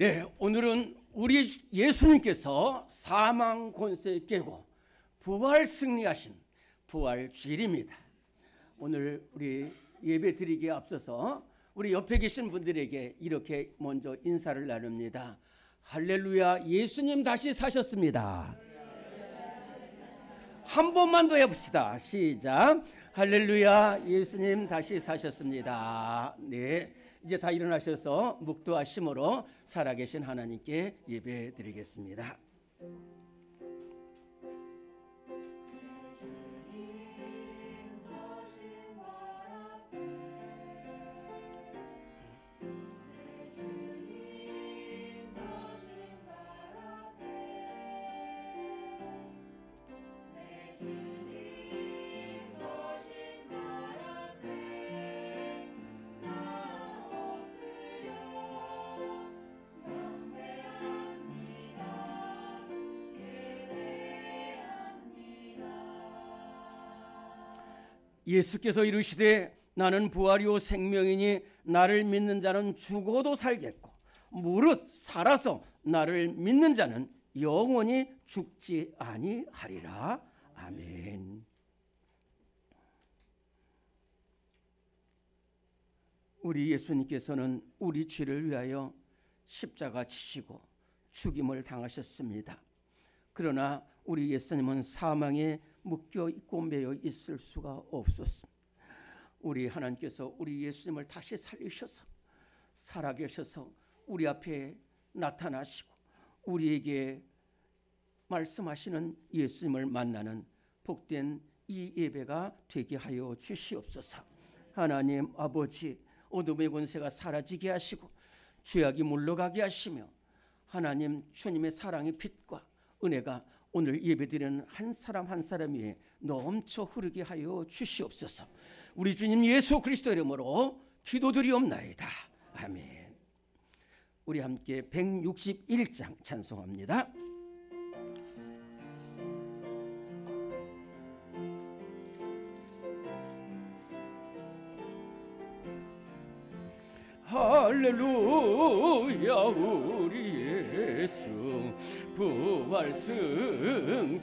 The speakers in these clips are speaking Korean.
네, 오늘은 우리 예수님께서 사망 권세 깨고 부활 승리하신 부활 주일입니다. 오늘 우리 예배 드리기에 앞서서 우리 옆에 계신 분들에게 이렇게 먼저 인사를 나눕니다. 할렐루야, 예수님 다시 사셨습니다. 한 번만 더 해봅시다. 시작. 할렐루야, 예수님 다시 사셨습니다. 네, 이제 다 일어나셔서 묵도하심으로 살아계신 하나님께 예배 드리겠습니다. 예수께서 이르시되 나는 부활이요 생명이니 나를 믿는 자는 죽어도 살겠고 무릇 살아서 나를 믿는 자는 영원히 죽지 아니하리라. 아멘. 우리 예수님께서는 우리 죄를 위하여 십자가 지시고 죽임을 당하셨습니다. 그러나 우리 예수님은 사망에 묶여 있고 매여 있을 수가 없었습니다. 우리 하나님께서 우리 예수님을 다시 살리셔서 살아계셔서 우리 앞에 나타나시고 우리에게 말씀하시는 예수님을 만나는 복된 이 예배가 되게 하여 주시옵소서. 하나님 아버지, 어둠의 권세가 사라지게 하시고 죄악이 물러가게 하시며 하나님 주님의 사랑의 빛과 은혜가 오늘 예배드리는 한 사람 한 사람 위에 넘쳐 흐르게 하여 주시옵소서. 우리 주님 예수 그리스도 이름으로 기도드리옵나이다. 아멘. 우리 함께 161장 찬송합니다. 할렐루야, 우리 예수 부활 승천하셨네.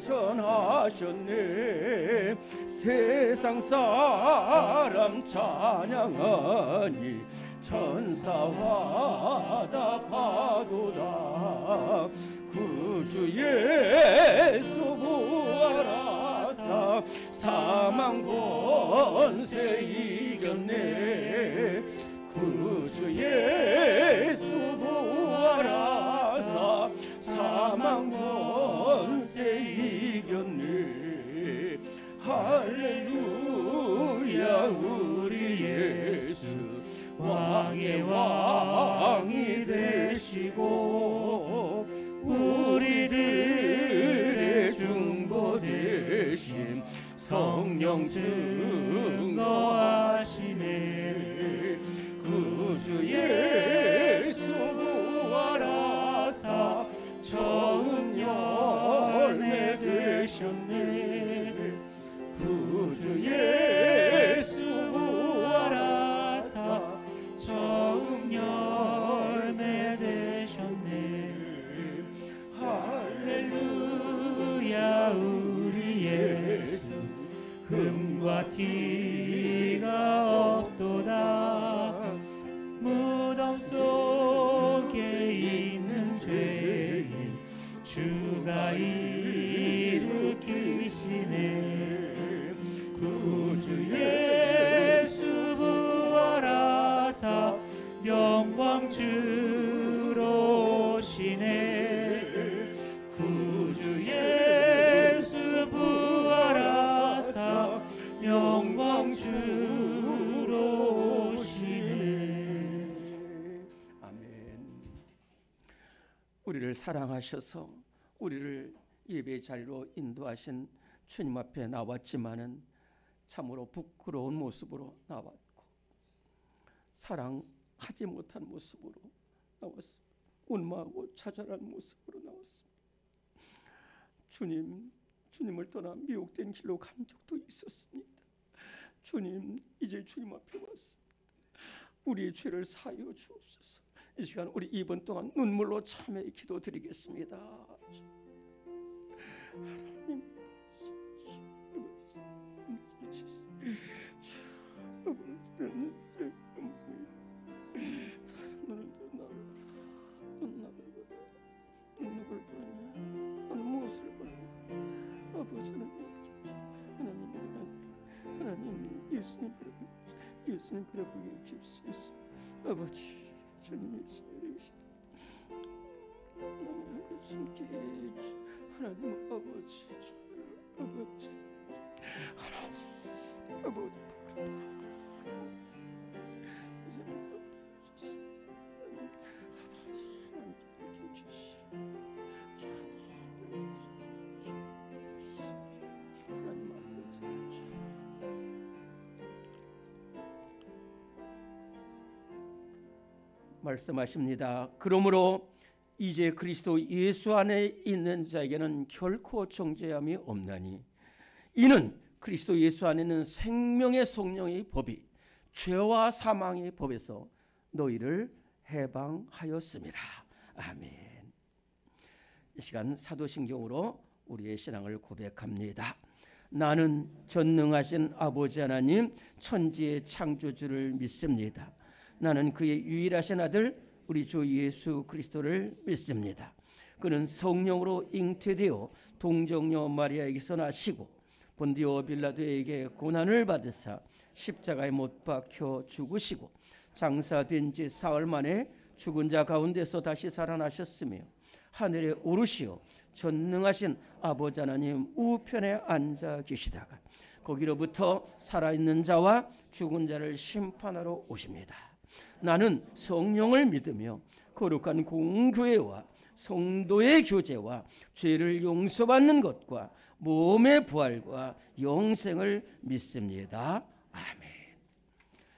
세상 사람 찬양하니 천사와 답하도다. 구주 예수 부활하사 사망 권세 이겼네. 구주 예수 부활하사 사망 권세 이겼네. 할렐루야, 우리 예수 왕의 왕이 되시고 우리들의 중보 되신 성령 증거하시네. 구주 예수 부활하사 처음 열매 되셨네. 구주 예수 부활하사 처음 열매 되셨네. 할렐루야, 우리 예수 흠과 티가 없도다. 무덤 속에 있는 죄인 주가 일으키시네. 구주 예수 부활하사 영광 주로 오시네. 구주 예수 부활하사 영광 주로 오시네. 아멘. 우리를 사랑하셔서 우리를 예배 자리로 인도하신 주님 앞에 나왔지만은 참으로 부끄러운 모습으로 나왔고 사랑하지 못한 모습으로 나왔습니다. 원망하고 좌절한 모습으로 나왔습니다. 주님을 떠나 미혹된 길로 간 적도 있었습니다. 주님, 이제 주님 앞에 왔습니다. 우리의 죄를 사하여 주옵소서. 이 시간 우리 2분 동안 눈물로 참회의 기도 드리겠습니다. 하나님, 예수님 바라보게 주옵소서. 아버지, 주님 예수님 하나님 아버지, 아버지, 하나님 아버지, 말씀하십니다. 그러므로 이제 그리스도 예수 안에 있는 자에게는 결코 정죄함이 없나니 이는 그리스도 예수 안에는 생명의 성령의 법이 죄와 사망의 법에서 너희를 해방하였습니다. 아멘. 이 시간 사도신경으로 우리의 신앙을 고백합니다. 나는 전능하신 아버지 하나님 천지의 창조주를 믿습니다. 나는 그의 유일하신 아들 우리 주 예수 그리스도를 믿습니다. 그는 성령으로 잉태되어 동정녀 마리아에게서 나시고 본디오 빌라도에게 고난을 받으사 십자가에 못 박혀 죽으시고 장사된 지 사흘 만에 죽은 자 가운데서 다시 살아나셨으며 하늘에 오르시어 전능하신 아버지 하나님 우편에 앉아 계시다가 거기로부터 살아있는 자와 죽은 자를 심판하러 오십니다. 나는 성령을 믿으며 거룩한 공교회와 성도의 교제와 죄를 용서받는 것과 몸의 부활과 영생을 믿습니다. 아멘.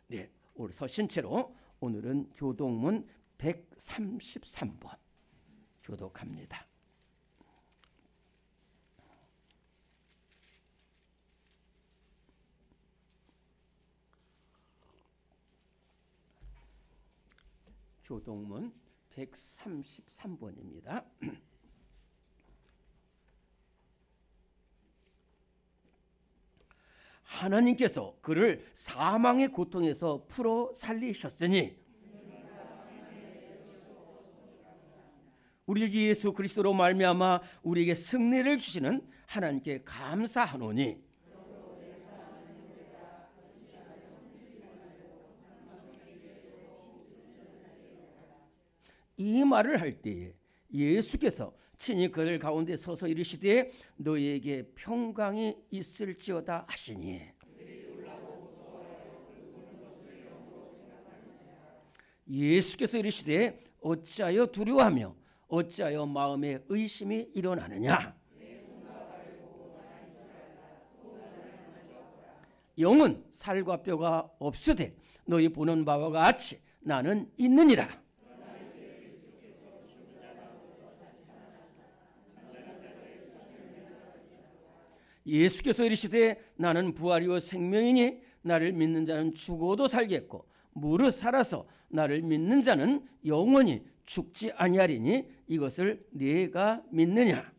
네, 오늘 서신체로 오늘은 교독문 133번 교독합니다. 교독문 133번입니다. 하나님께서 그를 사망의 고통에서 풀어 살리셨으니 우리 주 예수 그리스도로 말미암아 우리에게 승리를 주시는 하나님께 감사하노니 이 말을 할 때에 예수께서 친히 그들 가운데 서서 이르시되 너희에게 평강이 있을지어다 하시니 예수께서 이르시되 어찌하여 두려워하며 어찌하여 마음에 의심이 일어나느냐. 영은 살과 뼈가 없으되 너희 보는 바와 같이 나는 있느니라. 예수께서 이르시되 나는 부활이요 생명이니 나를 믿는 자는 죽어도 살겠고 무릇 살아서 나를 믿는 자는 영원히 죽지 아니하리니 이것을 네가 믿느냐.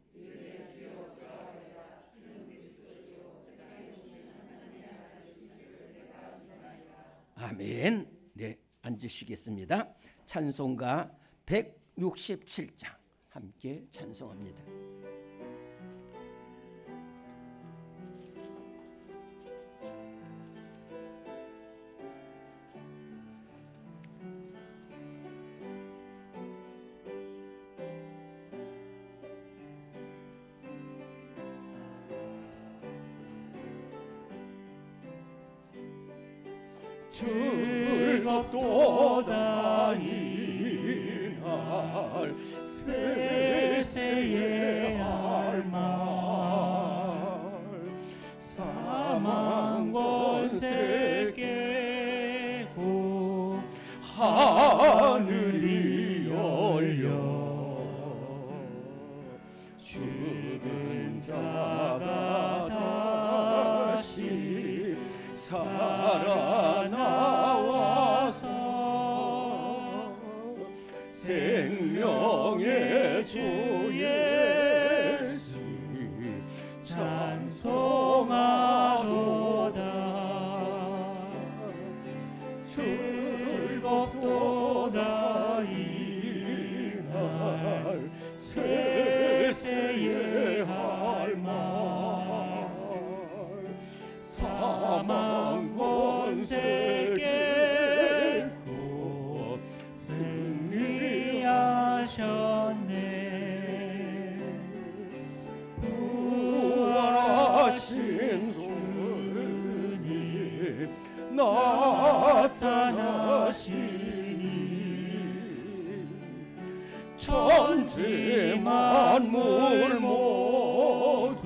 아멘. 네, 앉으시겠습니다. 찬송가 167장 함께 찬송합니다. 즐겁도다 이날 세세의 할말 사망 권세 깨고 하늘이 열려 죽은 자가 다시 살아나와서 생명의 주 예수 찬송하도다. 즐겁도다 이날 세세의 할말. 사망 권세 깰고 승리하셨네. 부활하신 주님 나타나시니 천지 만물 모두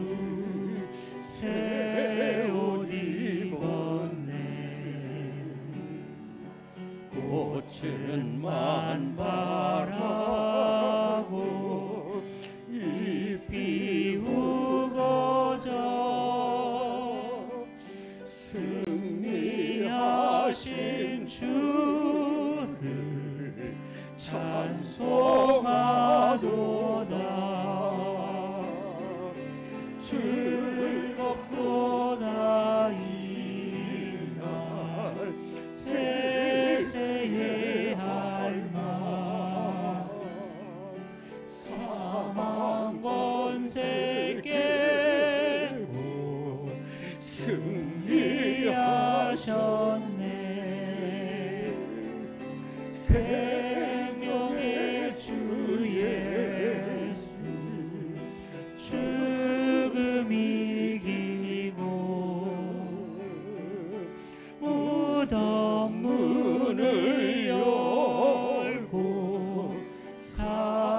새 옷 입었네. 꽃은 만발하고 잎이 우거져 승리하신 주를 찬송하도다. 즐겁도다 이날 세세의 할말. 사망 권세 깨고 승리하셨네. 생명의 주 예수 죽음 이기고 무덤 문을 열고 살아나셨네.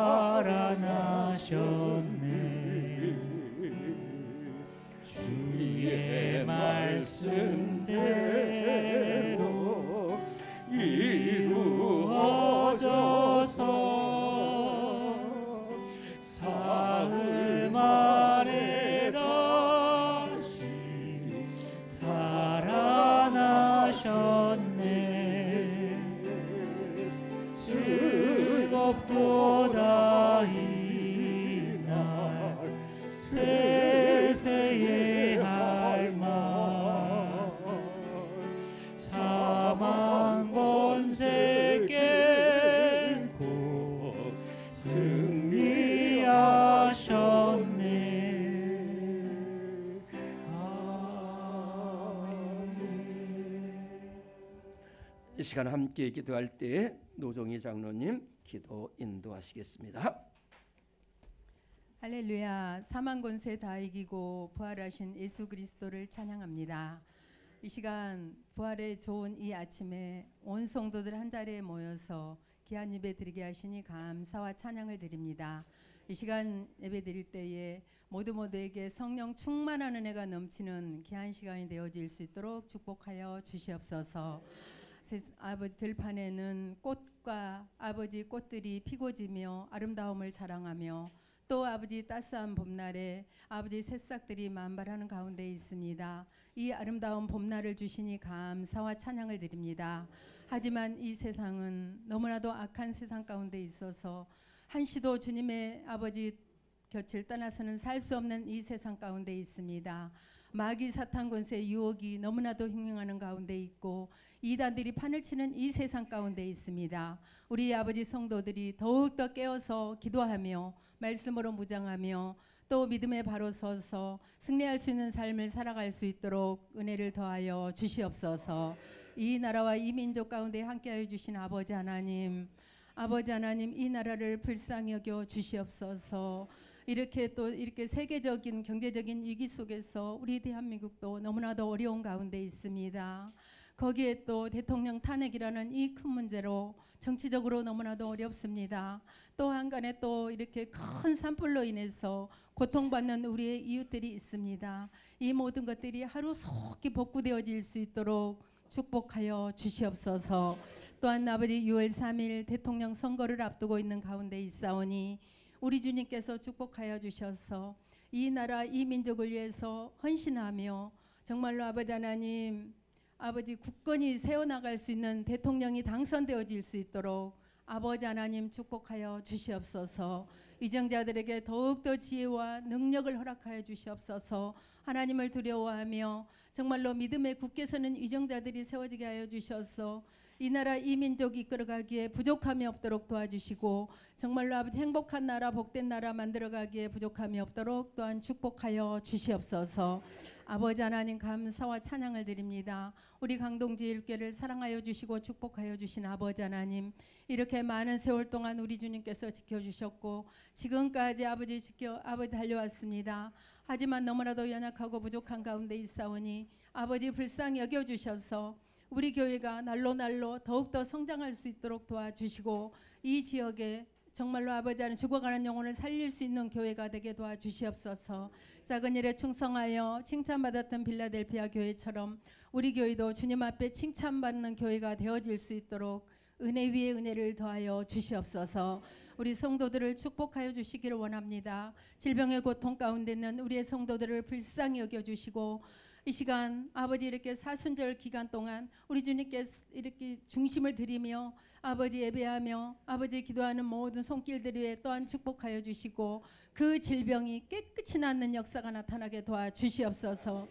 주의 말씀대로 이루어져서 사흘 만에 다시 살아나셨네. 즐겁도다 이날 세세의 할말. 사망 권세 깨고 승리하셨네. 아멘. 이 시간 함께 기도할 때 노종희 장로님 기도 인도하시겠습니다. 할렐루야. 사망 권세 다 이기고 부활하신 예수 그리스도를 찬양합니다. 이 시간 부활의 좋은 이 아침에 온 성도들 한 자리에 모여서 귀한 예배 드리게 하시니 감사와 찬양을 드립니다. 이 시간 예배 드릴 때에 모두에게 성령 충만한 은혜가 넘치는 귀한 시간이 되어질 수 있도록 축복하여 주시옵소서. 아버지 들판에는 꽃과 아버지 꽃들이 피고 지며 아름다움을 자랑하며 또 아버지 따스한 봄날에 아버지 새싹들이 만발하는 가운데 있습니다. 이 아름다운 봄날을 주시니 감사와 찬양을 드립니다. 하지만 이 세상은 너무나도 악한 세상 가운데 있어서 한시도 주님의 아버지 곁을 떠나서는 살 수 없는 이 세상 가운데 있습니다. 마귀 사탄 권세 유혹이 너무나도 흉흉하는 가운데 있고 이단들이 판을 치는 이 세상 가운데 있습니다. 우리 아버지 성도들이 더욱더 깨어서 기도하며 말씀으로 무장하며 또 믿음에 바로 서서 승리할 수 있는 삶을 살아갈 수 있도록 은혜를 더하여 주시옵소서. 이 나라와 이 민족 가운데 함께하여 주신 아버지 하나님 이 나라를 불쌍히 여겨 주시옵소서. 이렇게 세계적인 경제적인 위기 속에서 우리 대한민국도 너무나도 어려운 가운데 있습니다. 거기에 또 대통령 탄핵이라는 이 큰 문제로 정치적으로 너무나도 어렵습니다. 또 한간에 또 이렇게 큰 산불로 인해서 고통받는 우리의 이웃들이 있습니다. 이 모든 것들이 하루속히 복구되어질 수 있도록 축복하여 주시옵소서. 또한 아버지 6월 3일 대통령 선거를 앞두고 있는 가운데 있사오니 우리 주님께서 축복하여 주셔서 이 나라 이 민족을 위해서 헌신하며 정말로 아버지 하나님 아버지 굳건히 세워나갈 수 있는 대통령이 당선되어질 수 있도록 아버지 하나님 축복하여 주시옵소서. 위정자들에게 더욱더 지혜와 능력을 허락하여 주시옵소서. 하나님을 두려워하며 정말로 믿음에 굳게 서는 위정자들이 세워지게 하여 주셔서 이 나라 이 민족 이끌어가기에 부족함이 없도록 도와주시고 정말로 아버지 행복한 나라 복된 나라 만들어가기에 부족함이 없도록 또한 축복하여 주시옵소서. 아버지 하나님 감사와 찬양을 드립니다. 우리 강동제일교회를 사랑하여 주시고 축복하여 주신 아버지 하나님, 이렇게 많은 세월 동안 우리 주님께서 지켜주셨고 지금까지 아버지 달려왔습니다. 하지만 너무나도 연약하고 부족한 가운데 있사오니 아버지 불쌍히 여겨주셔서 우리 교회가 날로 더욱더 성장할 수 있도록 도와주시고 이 지역에 정말로 아버지 하나님 죽어가는 영혼을 살릴 수 있는 교회가 되게 도와주시옵소서. 작은 일에 충성하여 칭찬받았던 빌라델피아 교회처럼 우리 교회도 주님 앞에 칭찬받는 교회가 되어질 수 있도록 은혜 위에 은혜를 더하여 주시옵소서. 우리 성도들을 축복하여 주시기를 원합니다. 질병의 고통 가운데 있는 우리의 성도들을 불쌍히 여겨주시고 이 시간 아버지 이렇게 사순절 기간 동안 우리 주님께서 이렇게 중심을 드리며 아버지 예배하며 아버지 기도하는 모든 손길들 위에 또한 축복하여 주시고 그 질병이 깨끗이 낫는 역사가 나타나게 도와주시옵소서.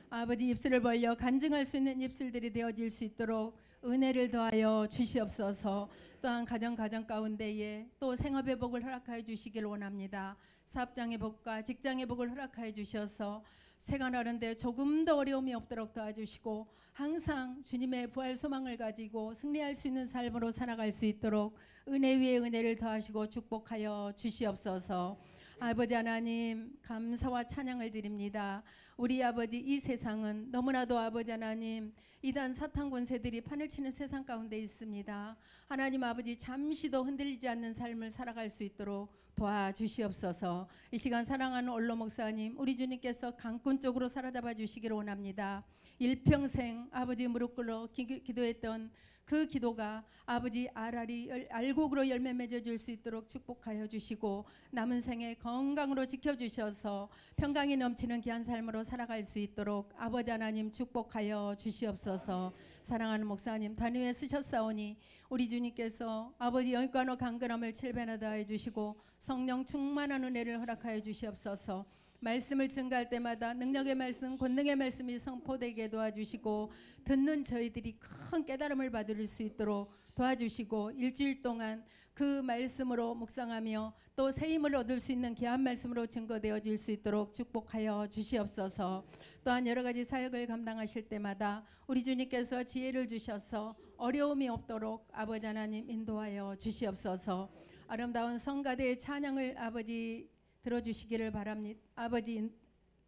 아버지 입술을 벌려 간증할 수 있는 입술들이 되어질 수 있도록 은혜를 더하여 주시옵소서. 또한 가정 가운데에 또 생업의 복을 허락하여 주시길 원합니다. 사업장의 복과 직장의 복을 허락하여 주셔서 생활하는데 조금 더 어려움이 없도록 도와주시고 항상 주님의 부활 소망을 가지고 승리할 수 있는 삶으로 살아갈 수 있도록 은혜 위에 은혜를 더하시고 축복하여 주시옵소서. 아버지 하나님 감사와 찬양을 드립니다. 우리 아버지 이 세상은 너무나도 아버지 하나님 이단 사탄 권세들이 판을 치는 세상 가운데 있습니다. 하나님 아버지 잠시도 흔들리지 않는 삶을 살아갈 수 있도록 도와주시옵소서. 이 시간 사랑하는 올로 목사님, 우리 주님께서 강권 쪽으로 사로잡아 주시기를 원합니다. 일평생 아버지 무릎 꿇어 기도했던 그 기도가 아버지 알곡으로 열매 맺어줄 수 있도록 축복하여 주시고 남은 생에 건강으로 지켜주셔서 평강이 넘치는 귀한 삶으로 살아갈 수 있도록 아버지 하나님 축복하여 주시옵소서. 사랑하는 목사님 단위에 쓰셨사오니 우리 주님께서 아버지 영육간호 강건함을 7배나 더하여 주시고 성령 충만한 은혜를 허락하여 주시옵소서. 말씀을 증가할 때마다 능력의 말씀, 권능의 말씀이 선포되게 도와주시고 듣는 저희들이 큰 깨달음을 받을 수 있도록 도와주시고 일주일 동안 그 말씀으로 묵상하며 또 새 힘을 얻을 수 있는 귀한 말씀으로 증거되어질 수 있도록 축복하여 주시옵소서. 또한 여러 가지 사역을 감당하실 때마다 우리 주님께서 지혜를 주셔서 어려움이 없도록 아버지 하나님 인도하여 주시옵소서. 아름다운 성가대의 찬양을 아버지 들어주시기를 바랍니다. 아버지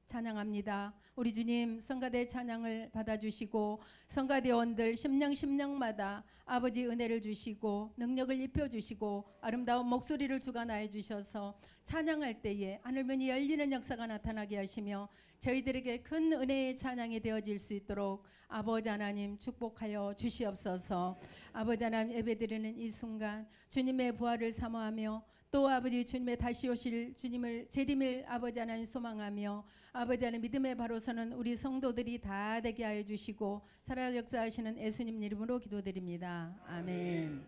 찬양합니다. 우리 주님 성가대 찬양을 받아주시고 성가대원들 심령마다 아버지 은혜를 주시고 능력을 입혀주시고 아름다운 목소리를 주관하여 주셔서 찬양할 때에 하늘문이 열리는 역사가 나타나게 하시며 저희들에게 큰 은혜의 찬양이 되어질 수 있도록 아버지 하나님 축복하여 주시옵소서. 아버지 하나님 예배드리는 이 순간 주님의 부활을 사모하며 또 아버지 주님의 다시 오실 주님을 재림을 아버지 하나님 소망하며 아버지 하나님 믿음에 바로 서는 우리 성도들이 다 되게 하여 주시고 살아 역사하시는 예수님 이름으로 기도드립니다. 아멘.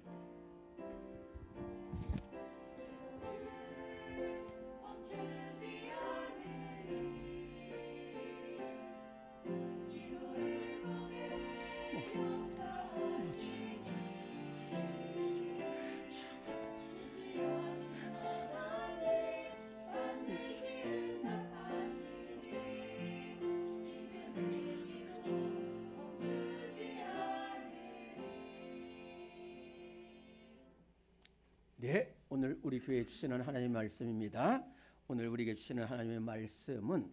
네, 오늘 우리 교회에 주시는 하나님의 말씀입니다. 오늘 우리에게 주시는 하나님의 말씀은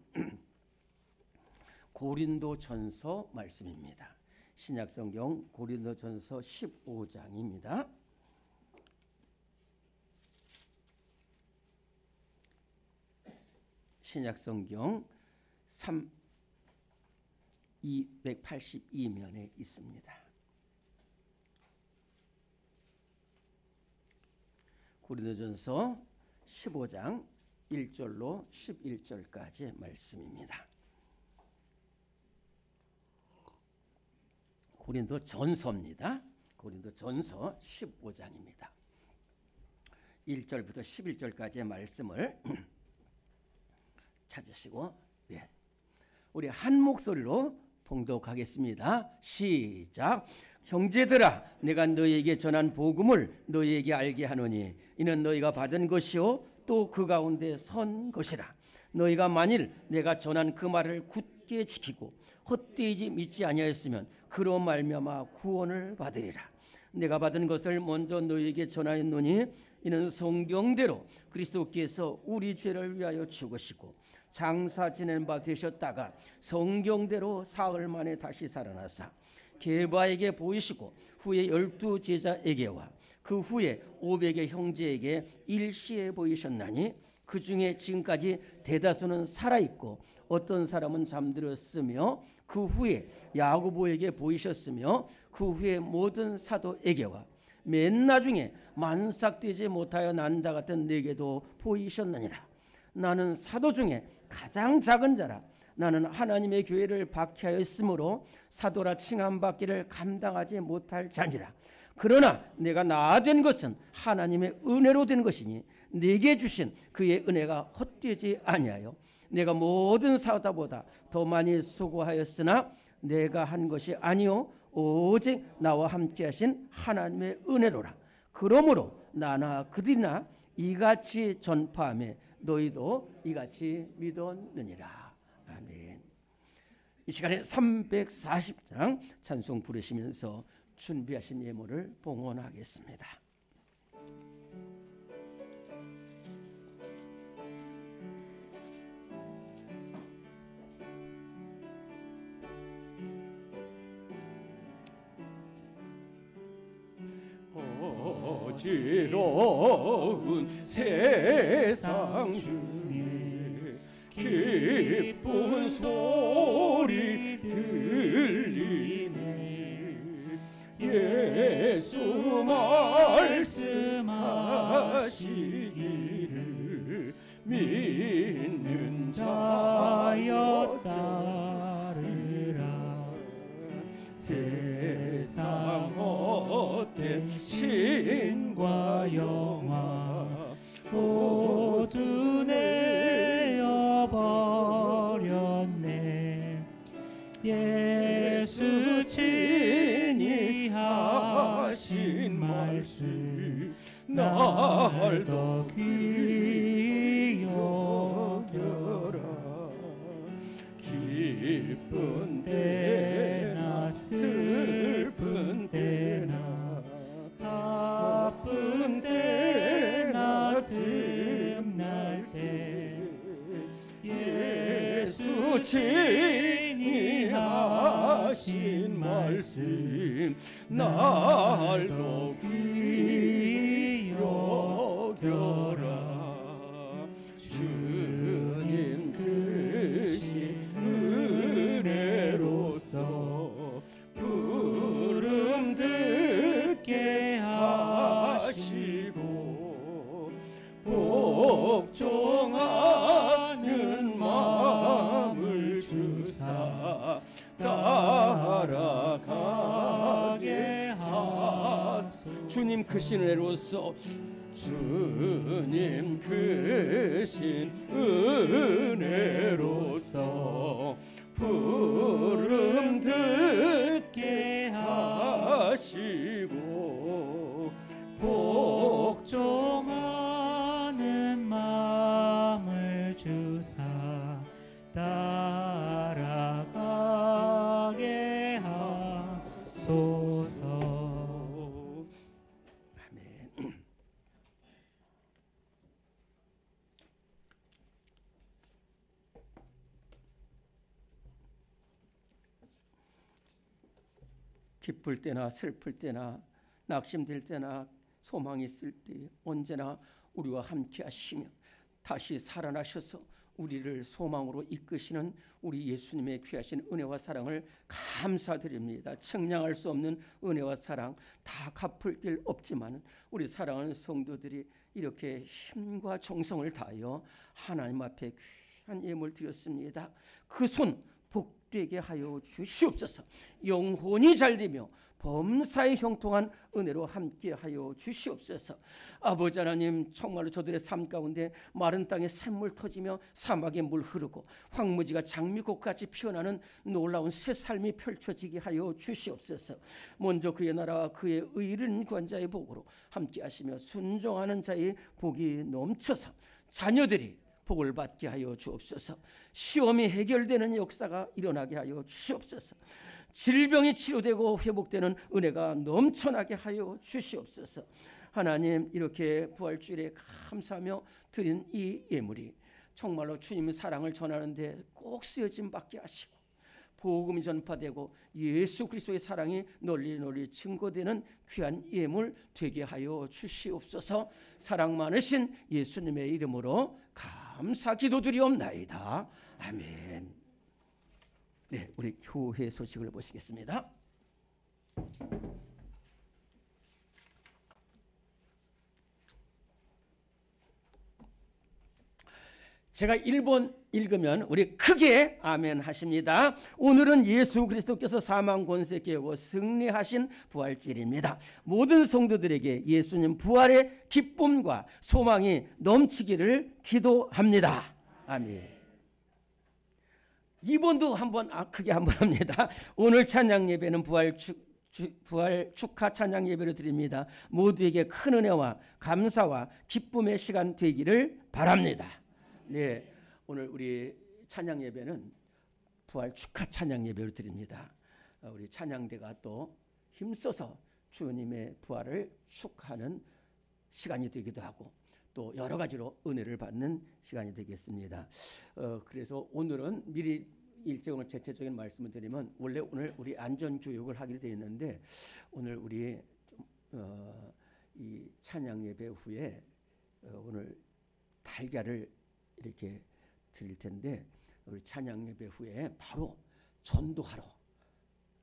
고린도전서 말씀입니다. 신약성경 고린도전서 15장입니다. 신약성경 282면에 있습니다. 고린도전서 15장 1절로 11절까지 말씀입니다. 고린도전서입니다. 고린도전서 15장입니다. 1절부터 11절까지의 말씀을 찾으시고 우리 한 목소리로 봉독하겠습니다. 시작. 형제들아, 내가 너희에게 전한 복음을 너희에게 알게 하노니 이는 너희가 받은 것이요 또 그 가운데 선 것이라. 너희가 만일 내가 전한 그 말을 굳게 지키고 헛되이 믿지 아니하였으면 그로 말미암아 구원을 받으리라. 내가 받은 것을 먼저 너희에게 전하였노니 이는 성경대로 그리스도께서 우리 죄를 위하여 죽으시고 장사 지낸 바 되셨다가 성경대로 사흘 만에 다시 살아나사 게바에게 보이시고 후에 12 제자에게와 그 후에 500의 형제에게 일시에 보이셨나니 그 중에 지금까지 대다수는 살아있고 어떤 사람은 잠들었으며 그 후에 야고보에게 보이셨으며 그 후에 모든 사도에게와 맨 나중에 만삭되지 못하여 난 자 같은 내게도 보이셨느니라. 나는 사도 중에 가장 작은 자라. 나는 하나님의 교회를 박해하였으므로 사도라 칭함받기를 감당하지 못할 자니라. 그러나 내가 나아된 것은 하나님의 은혜로 된 것이니 내게 주신 그의 은혜가 헛되지 아니하여 내가 모든 사도보다 더 많이 수고하였으나 내가 한 것이 아니요 오직 나와 함께 하신 하나님의 은혜로라. 그러므로 나나 그들이나 이같이 전파하며 너희도 이같이 믿었느니라. 아멘. 이 시간에 340장 찬송 부르시면서 준비하신 예물을 봉헌하겠습니다. 어지러운 세상 중에 기쁜 소리 들리네. 예수 말씀하시기를 믿는 자여 따르라. 세상 헛된 신과 영화 모두 내어버렸네. 예수 친히 하신 말씀 날 더 귀히 여겨라. 기쁜 때나 슬픈 때나 바쁜 때나 틈날 때 예수 친히 하신 말씀 날 더 귀히 여겨라. 주님 크신 은혜로서 부름 듣게 하시고 복종하는 마음을 주사 따라가게 하소서. 주님 크신 은혜로서 주님 크신 은혜로서 부름 듣게 하시고 복종하는 마음을 주사 따라가게 하소서. 기쁠 때나 슬플 때나 낙심될 때나 소망이 있을 때 언제나 우리와 함께 하시며 다시 살아나셔서 우리를 소망으로 이끄시는 우리 예수님의 귀하신 은혜와 사랑을 감사드립니다. 청량할 수 없는 은혜와 사랑 다 갚을 길 없지만 우리 사랑하는 성도들이 이렇게 힘과 정성을 다하여 하나님 앞에 귀한 예물 드렸습니다. 그 손 복되게 하여 주시옵소서. 영혼이 잘되며 범사에 형통한 은혜로 함께하여 주시옵소서. 아버지 하나님, 정말로 저들의 삶 가운데 마른 땅에 샘물 터지며 사막에 물 흐르고 황무지가 장미꽃같이 피어나는 놀라운 새 삶이 펼쳐지게 하여 주시옵소서. 먼저 그의 나라와 그의 의를 구한 자의 복으로 함께하시며 순종하는 자의 복이 넘쳐서 자녀들이 복을 받게 하여 주옵소서. 시험이 해결되는 역사가 일어나게 하여 주시옵소서. 질병이 치료되고 회복되는 은혜가 넘쳐나게 하여 주시옵소서. 하나님, 이렇게 부활주일에 감사하며 드린 이 예물이 정말로 주님의 사랑을 전하는데 꼭 쓰여짐 받게 하시고 복음이 전파되고 예수 그리스도의 사랑이 널리 증거되는 귀한 예물 되게 하여 주시옵소서. 사랑 많으신 예수님의 이름으로 감사 기도드리옵나이다. 아멘. 네, 우리 교회 소식을 보시겠습니다. 제가 1번 읽으면 우리 크게 아멘 하십니다. 오늘은 예수 그리스도께서 사망 권세 깨고 승리하신 부활주일입니다. 모든 성도들에게 예수님 부활의 기쁨과 소망이 넘치기를 기도합니다. 아멘. 2번도 한번 크게 한번 합니다. 오늘 찬양 예배는 부활 축하 찬양 예배를 드립니다. 모두에게 큰 은혜와 감사와 기쁨의 시간 되기를 바랍니다. 네, 오늘 우리 찬양 예배는 부활 축하 찬양 예배를 드립니다. 우리 찬양대가 또 힘써서 주님의 부활을 축하하는 시간이 되기도 하고 또 여러 가지로 은혜를 받는 시간이 되겠습니다. 그래서 오늘은 미리 일정을 대체적인 말씀을 드리면 원래 오늘 우리 안전 교육을 하기로 되어 있는데 오늘 우리 이 찬양 예배 후에 오늘 달걀을 이렇게 드릴 텐데 우리 찬양 예배 후에 바로 전도하러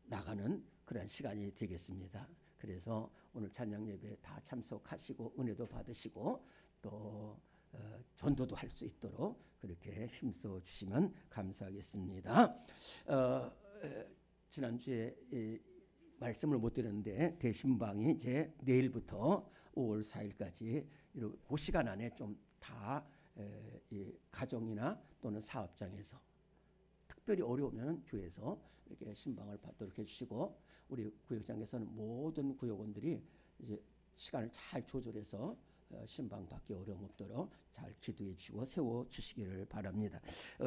나가는 그런 시간이 되겠습니다. 그래서 오늘 찬양 예배 다 참석하시고 은혜도 받으시고 또 전도도 할 수 있도록 그렇게 힘써 주시면 감사하겠습니다. 지난주에 말씀을 못 드렸는데 대신방이 이제 내일부터 5월 4일까지 그 시간 안에 좀 다 가정이나 또는 사업장에서 특별히 어려우면 교회에서 이렇게 신방을 받도록 해주시고 우리 구역장에서는 모든 구역원들이 이제 시간을 잘 조절해서 신방 받기 어려움 없도록 잘 기도해 주시고 세워 주시기를 바랍니다.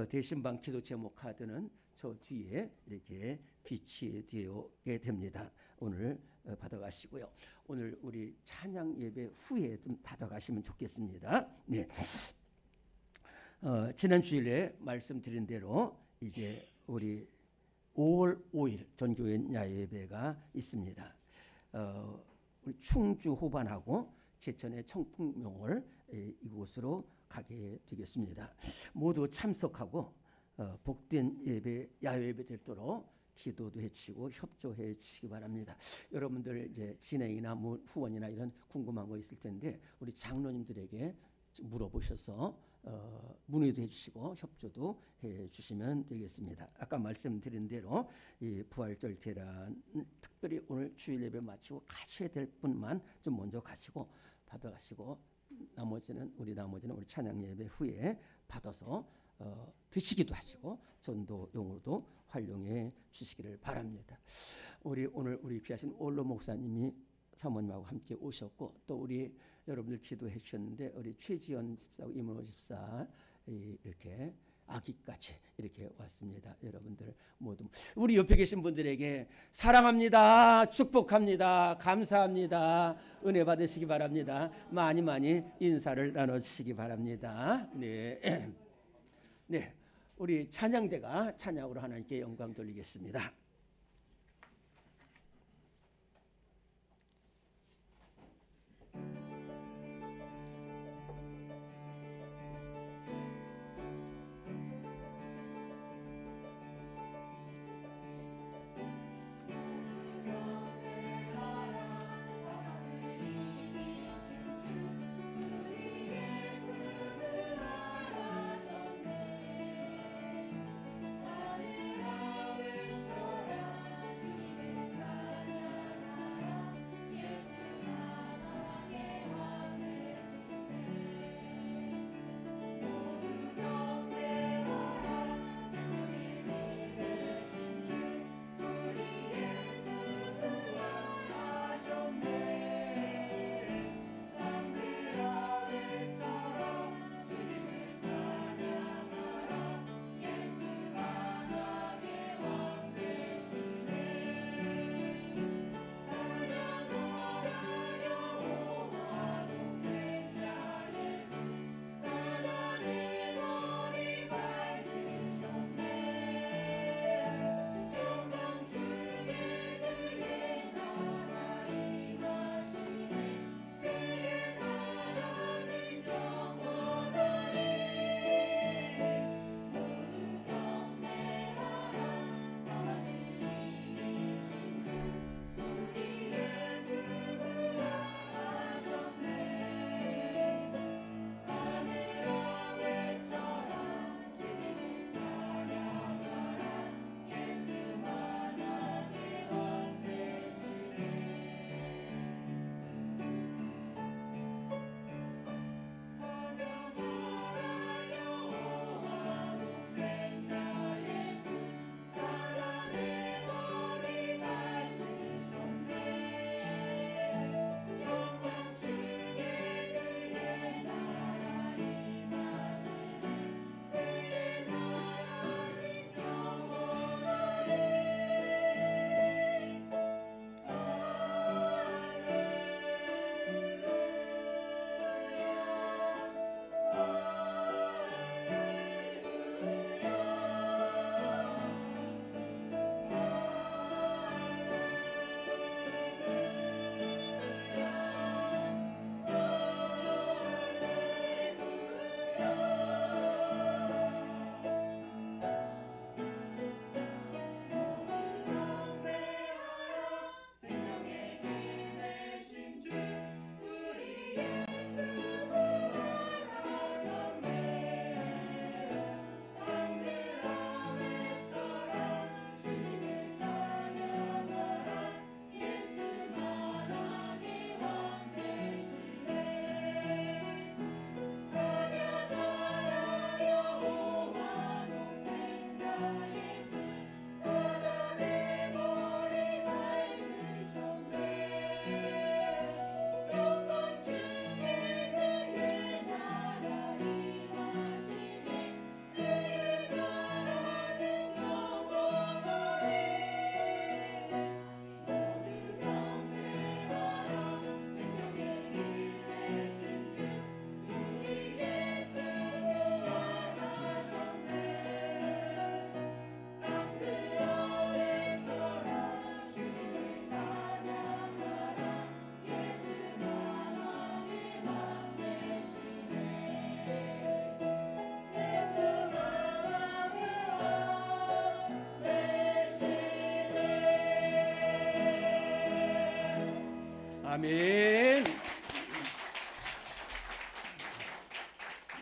대신방 기도 제목 카드는 저 뒤에 이렇게 비치되게 됩니다. 오늘 받아가시고요. 오늘 우리 찬양 예배 후에 좀 받아가시면 좋겠습니다. 네. 지난 주일에 말씀드린 대로 이제 우리 5월 5일 전교회 야예배가 있습니다. 우리 충주 호반하고 제천의 청풍명월 이곳으로 가게 되겠습니다. 모두 참석하고 복된 예배 야외예배 되도록 기도도 해주시고 협조해 주시기 바랍니다. 여러분들 이제 진행이나 후원이나 이런 궁금한 거 있을 텐데 우리 장로님들에게 물어보셔서 문의도 해주시고 협조도 해주시면 되겠습니다. 아까 말씀드린 대로 이 부활절 계란 특별히 오늘 주일 예배 마치고 가셔야 될 분만 좀 먼저 가시고 받아가시고 나머지는 우리 찬양 예배 후에 받아서 드시기도 하시고 전도용으로도 활용해 주시기를 바랍니다. 오늘 우리 귀하신 올로 목사님이 사모님하고 함께 오셨고 또 우리 여러분들 기도해 주셨는데 우리 최지연 집사하고 이문호 집사 이렇게 아기까지 이렇게 왔습니다. 여러분들 모두 우리 옆에 계신 분들에게 사랑합니다, 축복합니다, 감사합니다, 은혜 받으시기 바랍니다. 많이 인사를 나눠주시기 바랍니다. 네, 네, 우리 찬양대가 찬양으로 하나님께 영광 돌리겠습니다. 하셨네.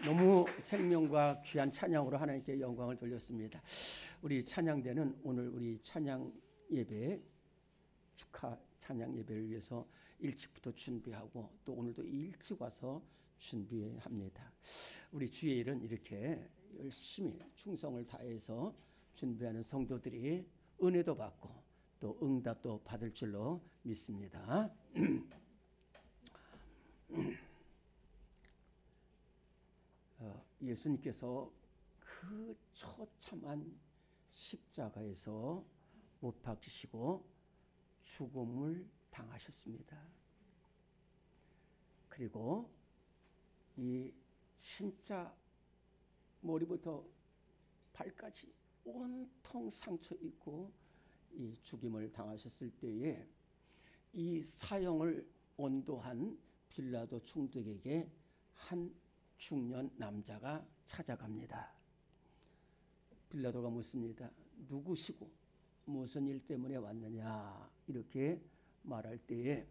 너무 생명과 귀한 찬양으로 하나님께 영광을 돌렸습니다. 우리 찬양대는 오늘 우리 찬양 예배 축하 찬양 예배를 위해서 일찍부터 준비하고 또 오늘도 일찍 와서 준비합니다. 우리 주의 일은 이렇게 열심히 충성을 다해서 준비하는 성도들이 은혜도 받고 또 응답도 받을 줄로 믿습니다. 예수님께서 그 처참한 십자가에서 못 박히시고 죽음을 당하셨습니다. 그리고 이 진짜 머리부터 발까지 온통 상처 있고 이 죽임을 당하셨을 때에 이 사형을 온도한 빌라도 총독에게 한 중년 남자가 찾아갑니다. 빌라도가 묻습니다. 누구시고 무슨 일 때문에 왔느냐 이렇게 말할 때에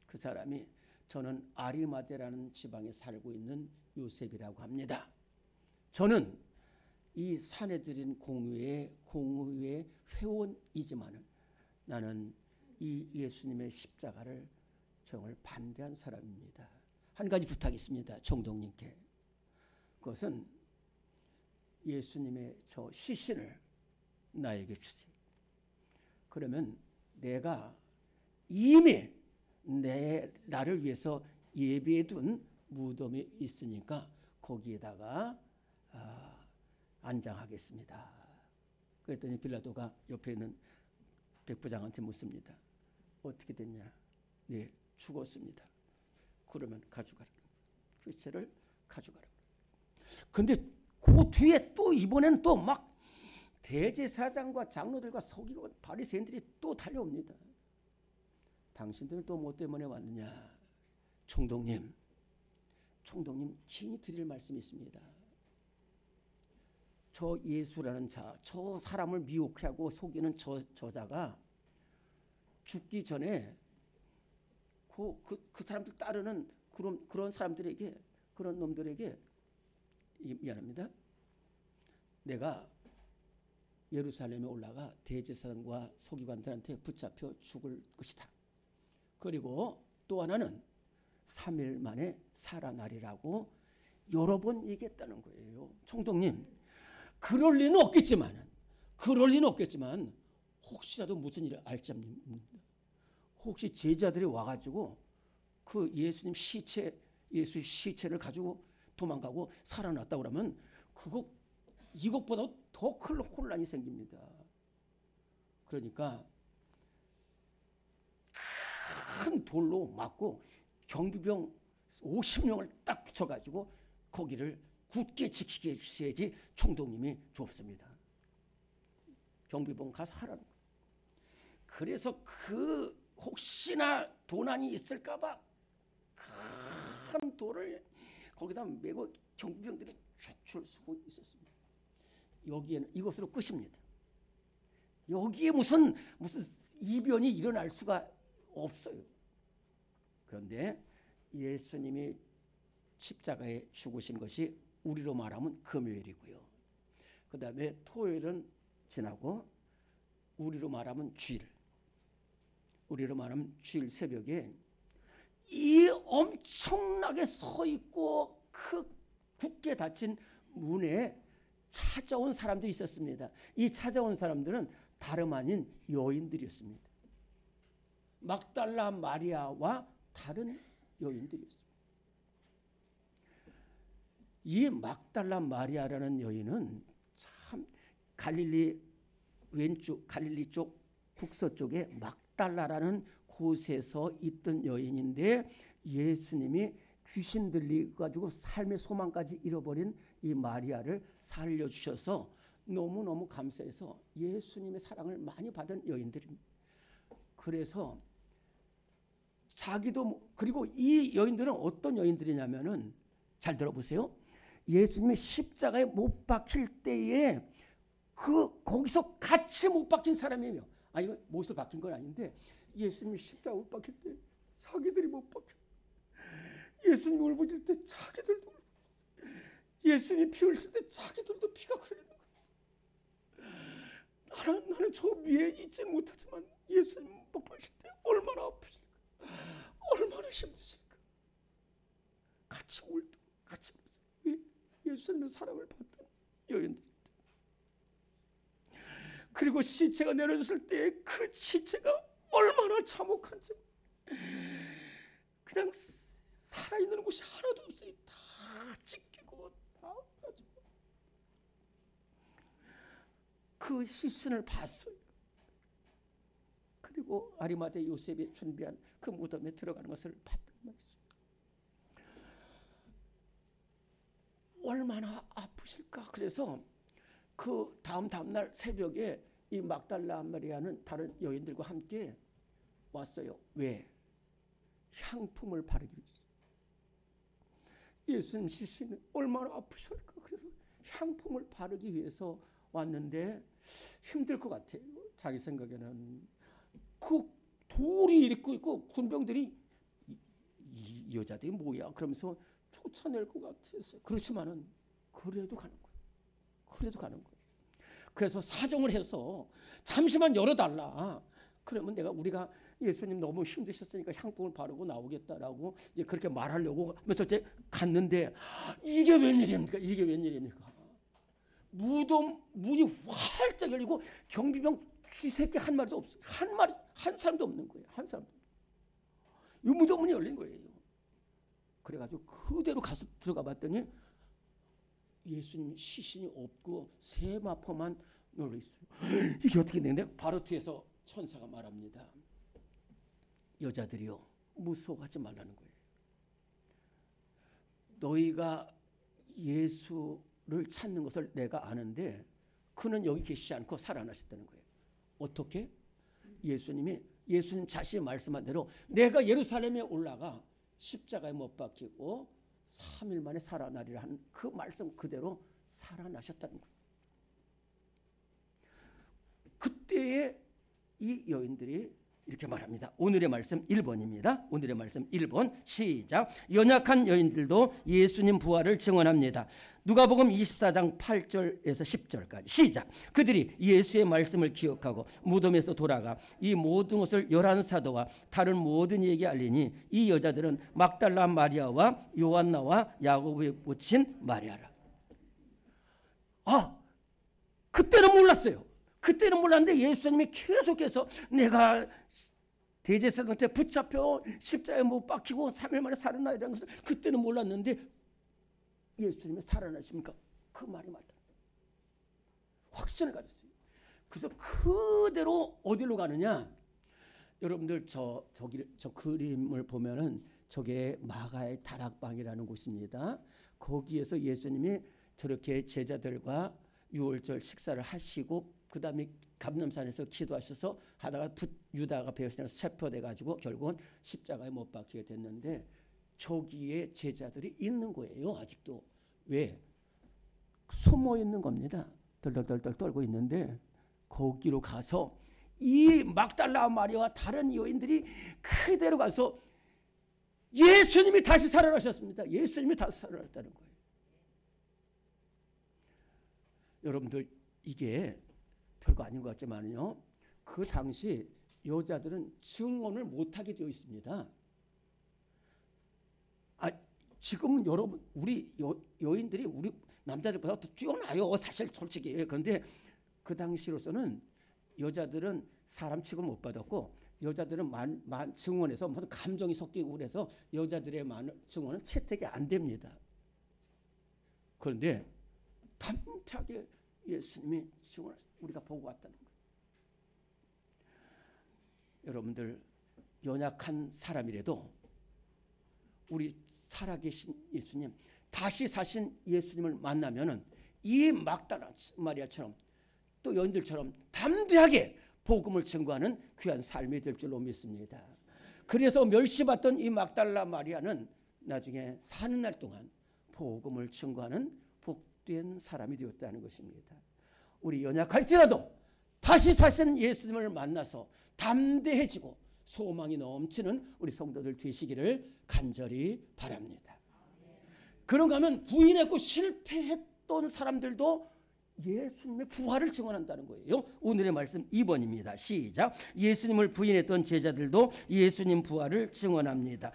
그 사람이 저는 아리마대라는 지방에 살고 있는 요셉이라고 합니다. 저는 이 사내들인 공의회 회원이지만 나는 이 예수님의 십자가를 정말 반대한 사람입니다. 한 가지 부탁이 있습니다. 총독님께. 그것은 예수님의 저 시신을 나에게 주세요. 그러면 내가 이미 나를 위해서 예비해둔 무덤이 있으니까 거기에다가 안장하겠습니다. 그랬더니 빌라도가 옆에 있는 백부장한테 묻습니다. 어떻게 됐냐? 네, 죽었습니다. 그러면 가져가라. 그 채를 가져가라. 근데 그 뒤에 또 이번에는 또 막 대제사장과 장로들과 서기관 바리새인들이 또 달려옵니다. 당신들은 또 뭐 때문에 왔느냐? 총독님 긴히 드릴 말씀이 있습니다. 저 예수라는 자, 저 사람을 미혹하고 속이는 저자가 죽기 전에 그 사람들 따르는 그런 사람들에게, 그런 놈들에게 미안합니다. 내가 예루살렘에 올라가 대제사장과 서기관들한테 붙잡혀 죽을 것이다. 그리고 또 하나는 3일 만에 살아나리라고 여러 번 얘기했다는 거예요. 총독님, 그럴 리는 없겠지만 혹시라도 무슨 일을 알지 않습니다. 혹시 제자들이 와가지고 그 예수님 예수의 시체를 가지고 도망가고 살아났다 그러면 이것보다 더 큰 혼란이 생깁니다. 그러니까 큰 돌로 맞고 경비병 50명을 딱 붙여가지고 거기를 굳게 지키게 해주셔야지 총독님이 좋습니다. 경비병 가서 하라는 거예요. 그래서 혹시나 도난이 있을까봐 큰 돌을 거기다 메고 경비병들이 줄 서고 있었습니다. 여기에는 이것으로 끝입니다. 여기에 무슨 이변이 일어날 수가 없어요. 그런데 예수님이 십자가에 죽으신 것이 우리로 말하면 금요일이고요. 그 다음에 토요일은 지나고 우리로 말하면 주일 새벽에 이 엄청나게 서 있고 굳게 닫힌 문에 찾아온 사람도 있었습니다. 이 찾아온 사람들은 다름 아닌 여인들이었습니다. 막달라 마리아와 다른 여인들이었습니다. 이 막달라 마리아라는 여인은 참 갈릴리 쪽 북서쪽에 막달라라는 곳에서 있던 여인인데 예수님이 귀신 들려가지고 삶의 소망까지 잃어버린 이 마리아를 살려주셔서 너무너무 감사해서 예수님의 사랑을 많이 받은 여인들입니다. 그래서 그리고 이 여인들은 어떤 여인들이냐면은 잘 들어보세요. 예수님의 십자가에 못 박힐 때에 거기서 같이 못 박힌 사람이며, 아니 못을 박힌 건 아닌데 예수님이 십자가 못 박힐 때 자기들이 못 박혀. 예수님 울부짖을 때 자기들도 울부짖었어요. 예수님이 피 흘리실 때 자기들도 피가 흘리는 거예요. 나는 저 위에 있지 못하지만 예수님 못 보실 때 얼마나 아프실까, 얼마나 힘드실까. 같이 울고 같이 울었어요. 예수님의 사랑을 받던 여인들. 그리고 시체가 내려졌을 때 그 시체가 얼마나 참혹한지, 그냥 살아있는 곳이 하나도 없어요. 다 찢기고 다 가지고. 그 시신을 봤어요. 그리고 아리마대 요셉이 준비한 그 무덤에 들어가는 것을 봤단 말이죠. 얼마나 아프실까. 그래서 그 다음 날 새벽에 이 막달라 마리아는 다른 여인들과 함께 왔어요. 왜? 향품을 바르기 위해서. 예수님 시신은 얼마나 아프실까. 그래서 향품을 바르기 위해서 왔는데 힘들 것 같아요. 자기 생각에는 그 돌이 이렇게 있고 군병들이 이 여자들이 뭐야 그러면서 쫓아낼 것 같았어요. 그렇지만은 그래도 가는 거예요. 그래도 가는 거예요. 그래서 사정을 해서 잠시만 열어달라. 그러면 우리가 예수님 너무 힘드셨으니까 향품을 바르고 나오겠다라고 이제 그렇게 말하려고 하면서 이제 갔는데 이게 웬일입니까? 이게 웬일입니까? 무덤 문이 활짝 열리고 경비병 쥐새끼 한 마리도 없어요. 한 사람도 없는 거예요. 한 사람도. 이 무덤 문이 열린 거예요. 그래가지고 그대로 가서 들어가 봤더니 예수님 시신이 없고 세마포만 널려 있어요. 이게 어떻게 되는데 바로 뒤에서 천사가 말합니다. 여자들이요, 무서워하지 말라는 거예요. 너희가 예수를 찾는 것을 내가 아는데 그는 여기 계시지 않고 살아나셨다는 거예요. 어떻게? 예수님 자신이 말씀한 대로 내가 예루살렘에 올라가 십자가에 못 박히고 3일 만에 살아나리라 하는 그 말씀 그대로 살아나셨다는 거예요. 그때에 이 여인들이 이렇게 말합니다. 오늘의 말씀 1번입니다. 오늘의 말씀 1번 시작. 연약한 여인들도 예수님 부활을 증언합니다. 누가복음 24장 8절에서 10절까지 시작. 그들이 예수의 말씀을 기억하고 무덤에서 돌아가 이 모든 것을 11사도와 다른 모든 이에게 알리니 이 여자들은 막달라 마리아와 요한나와 야고보의 모친 마리아라. 그때는 몰랐어요. 그때는 몰랐는데 예수님이 계속해서 내가 대제사장한테 붙잡혀 십자가에 못 박히고 3일 만에 살아나리라는 것을 그때는 몰랐는데 예수님이 살아나십니까? 그 말이 맞다. 확신을 가졌어요. 그래서 그대로 어디로 가느냐? 여러분들 저 그림을 보면은 저게 마가의 다락방이라는 곳입니다. 거기에서 예수님이 저렇게 제자들과 유월절 식사를 하시고 그 다음에 감람산에서 기도하셔서 하다가 유다가 베어시나서 체포돼 가지고 결국은 십자가에 못 박히게 됐는데 저기에 제자들이 있는 거예요. 아직도. 왜? 숨어 있는 겁니다. 덜덜덜덜 떨고 있는데 거기로 가서 이 막달라 마리아와 다른 여인들이 그대로 가서 예수님이 다시 살아나셨습니다. 예수님이 다시 살아났다는 거예요. 여러분들 이게 별거 아닌 것 같지만요. 그 당시 여자들은 증언을 못하게 되어 있습니다. 지금은 여러분 우리 여인들이 우리 남자들보다 더 뛰어나요. 사실 솔직히. 그런데 그 당시로서는 여자들은 사람 취급 못 받았고 여자들은 만 증언에서 무슨 감정이 섞이고 그래서 여자들의 증언은 채택이 안 됩니다. 그런데 담대하게 예수님이 증언을 우리가 보고 왔다는 거예요. 여러분들 연약한 사람이라도 우리 살아계신 예수님, 다시 사신 예수님을 만나면은 이 막달라 마리아처럼 또 여인들처럼 담대하게 복음을 증거하는 귀한 삶이 될 줄로 믿습니다. 그래서 멸시받던 이 막달라 마리아는 나중에 사는 날 동안 복음을 증거하는 복된 사람이 되었다는 것입니다. 우리 연약할지라도 다시 사신 예수님을 만나서 담대해지고 소망이 넘치는 우리 성도들 되시기를 간절히 바랍니다. 그런가 하면 부인했고 실패했던 사람들도 예수님의 부활을 증언한다는 거예요. 오늘의 말씀 2번입니다. 시작. 예수님을 부인했던 제자들도 예수님 부활을 증언합니다.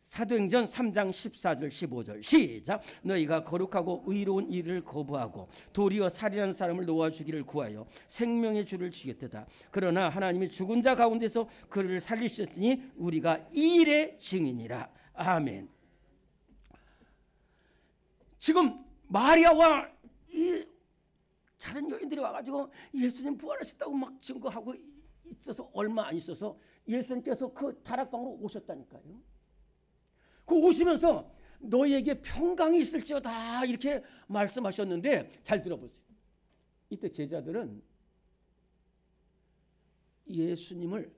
사도행전 3장 14절 15절 시작. 너희가 거룩하고 의로운 일을 거부하고 도리어 살인한 사람을 놓아주기를 구하여 생명의 주를 주겠도다. 그러나 하나님이 죽은 자 가운데서 그를 살리셨으니 우리가 이 일의 증인이라. 아멘. 지금 마리아와 이 다른 여인들이 와가지고 예수님 부활하셨다고 막 증거하고 있어서 얼마 안 있어서 예수님께서 그 다락방으로 오셨다니까요. 그 오시면서 너희에게 평강이 있을지어다 이렇게 말씀하셨는데 잘 들어보세요. 이때 제자들은 예수님을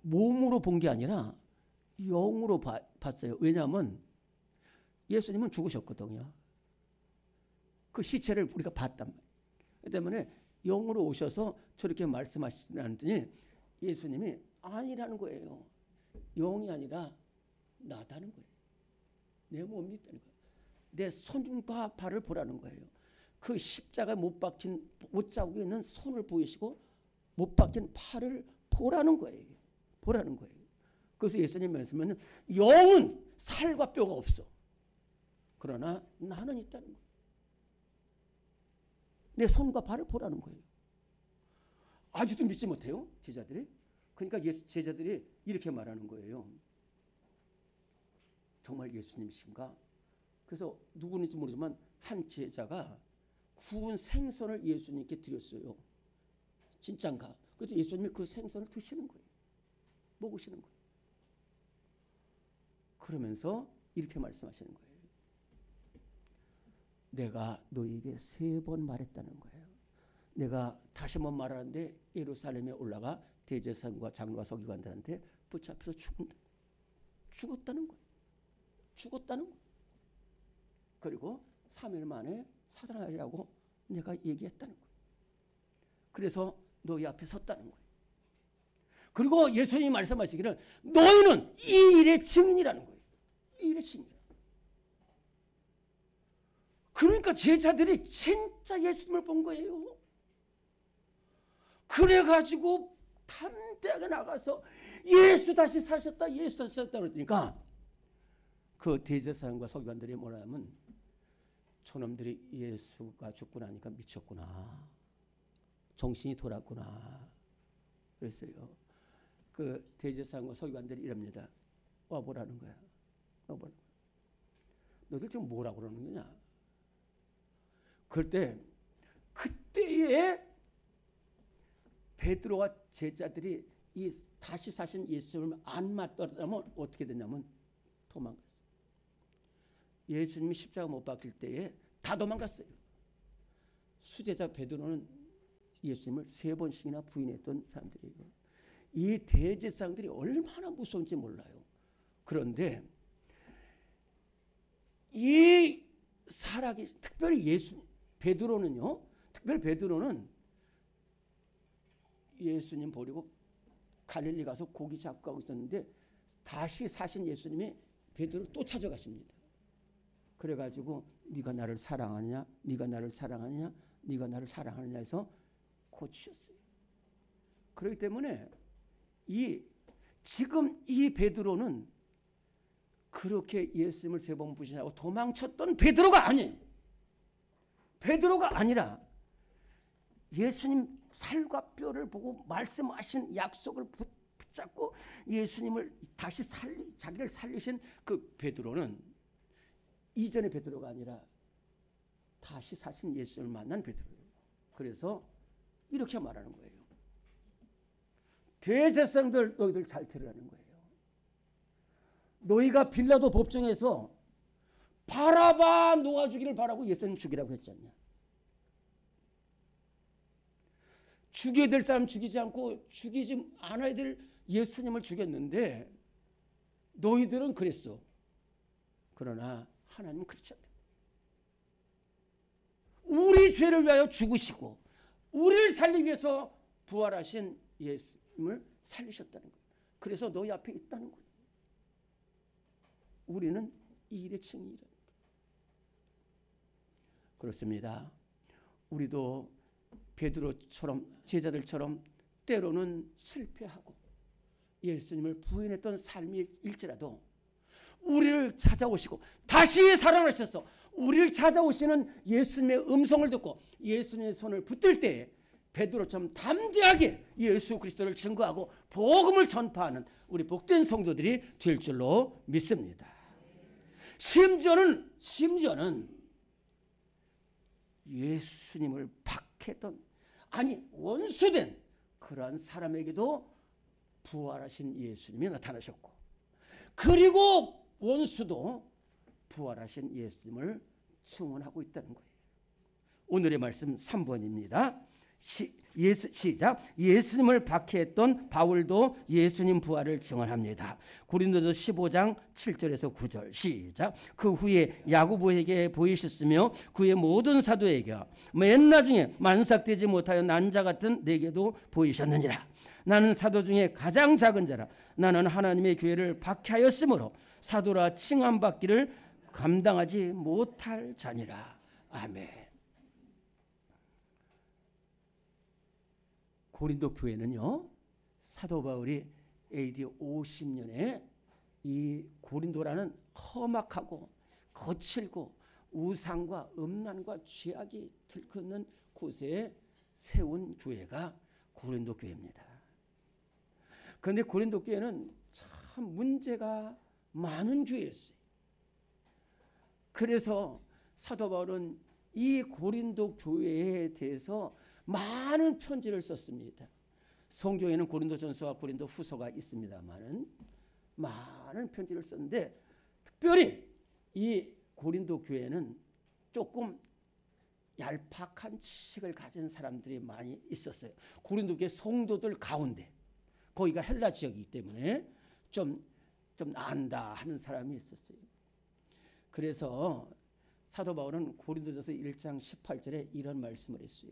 몸으로 본 게 아니라 영으로 봤어요. 왜냐하면 예수님은 죽으셨거든요. 그 시체를 우리가 봤단 말이에요. 그 때문에 영으로 오셔서 저렇게 말씀하시더니 예수님이 아니라는 거예요. 영이 아니라 나다는 거예요. 내 몸이 있다는 거예요. 내 손과 발을 보라는 거예요. 그 십자가에 못 박힌 옷자국에 있는 손을 보이시고 못 박힌 팔을 보라는 거예요. 보라는 거예요. 그래서 예수님 말씀은 영은 살과 뼈가 없어. 그러나 나는 있다는 거예요. 내 손과 발을 보라는 거예요. 아직도 믿지 못해요, 제자들이. 그러니까 제자들이 이렇게 말하는 거예요. 정말 예수님이신가? 그래서 누구인지 모르지만 한 제자가 구운 생선을 예수님께 드렸어요. 진짠가? 그래서 예수님이 그 생선을 드시는 거예요. 먹으시는 거예요. 그러면서 이렇게 말씀하시는 거예요. 내가 너희에게 3번 말했다는 거예요. 내가 다시 한번 말하는데 예루살렘에 올라가 대제사장과 장로와 서기관들한테 붙잡혀서 죽었다는 거예요. 죽었다는 거예요. 그리고 3일 만에 살아나리라고 내가 얘기했다는 거예요. 그래서 너희 앞에 섰다는 거예요. 그리고 예수님이 말씀하시기를 너희는 이 일의 증인이라는 거예요. 이 일의 증인. 그러니까 제자들이 진짜 예수님을 본 거예요. 그래가지고 담대하게 나가서 예수 다시 사셨다, 예수 다시 사셨다 그러니까 그 대제사장과 서기관들이 뭐라 하면 저놈들이 예수가 죽고 나니까 미쳤구나. 정신이 돌았구나. 그랬어요. 그 대제사장과 서기관들이 이럽니다. 와보라는 거야. 와보라. 너희들 지금 뭐라고 그러는 거냐? 그때에 베드로와 제자들이 이 다시 사신 예수님을 안 맞더라면 어떻게 됐냐면 도망갔어요. 예수님이 십자가 못 박힐 때에 다 도망갔어요. 수제자 베드로는 예수님을 3번씩이나 부인했던 사람들이에요. 이 대제사장들이 얼마나 무서운지 몰라요. 그런데 이 살아계신 특별히 베드로는 예수님 버리고 갈릴리 가서 고기 잡고 하고 있었는데 다시 사신 예수님이 베드로 또 찾아가십니다. 그래가지고 네가 나를 사랑하느냐, 네가 나를 사랑하느냐, 네가 나를 사랑하느냐 해서 고치셨어요. 그렇기 때문에 지금 이 베드로는 그렇게 예수님을 3번 부인하고 도망쳤던 베드로가 아니에요. 베드로가 아니라 예수님 살과 뼈를 보고 말씀하신 약속을 붙잡고 예수님을 다시 자기를 살리신 그 베드로는 이전의 베드로가 아니라 다시 사신 예수님을 만난 베드로예요. 그래서 이렇게 말하는 거예요. 대제사장들 너희들 잘 들으라는 거예요. 너희가 빌라도 법정에서 바라바 놓아주기를 바라고 예수님 죽이라고 했지 않냐. 죽여야 될 사람 죽이지 않고 죽이지 않아야 될 예수님을 죽였는데 너희들은 그랬어. 그러나 하나님은 그렇지 않다. 우리 죄를 위하여 죽으시고 우리를 살리기 위해서 부활하신 예수님을 살리셨다는 거예요. 그래서 너희 앞에 있다는 거예요. 우리는 이 일의 증인이라는 거예요. 그렇습니다. 우리도 베드로처럼 제자들처럼 때로는 실패하고 예수님을 부인했던 삶일지라도 우리를 찾아오시고 다시 살아나셔서 우리를 찾아오시는 예수님의 음성을 듣고 예수님의 손을 붙들 때 베드로처럼 담대하게 예수 그리스도를 증거하고 복음을 전파하는 우리 복된 성도들이 될 줄로 믿습니다. 심지어는 예수님을 박해했던 아니 원수된 그러한 사람에게도 부활하신 예수님이 나타나셨고 그리고 원수도 부활하신 예수님을 증언하고 있다는 거예요. 오늘의 말씀 3번입니다. 시작. 예수님을 박해했던 바울도 예수님 부활을 증언합니다. 고린도서 15장 7절에서 9절 시작. 그 후에 야고보에게 보이셨으며 그의 모든 사도에게 맨 나중에 만삭되지 못하여 난 자 같은 내게도 보이셨느니라. 나는 사도 중에 가장 작은 자라. 나는 하나님의 교회를 박해하였으므로 사도라 칭함받기를 감당하지 못할 자니라. 아멘. 고린도 교회는요, 사도 바울이 AD 50년에 이 고린도라는 험악하고 거칠고 우상과 음란과 죄악이 들끓는 곳에 세운 교회가 고린도 교회입니다. 그런데 고린도 교회는 참 문제가 많은 교회였어요. 그래서 사도 바울은 이 고린도 교회에 대해서 많은 편지를 썼습니다. 성경에는 고린도전서와 고린도 후서가 있습니다만은 많은 편지를 썼는데 특별히 이 고린도 교회는 조금 얄팍한 지식을 가진 사람들이 많이 있었어요. 고린도 교회 성도들 가운데 거기가 헬라 지역이기 때문에 좀 안다 하는 사람이 있었어요. 그래서 사도 바울은 고린도전서 1장 18절에 이런 말씀을 했어요.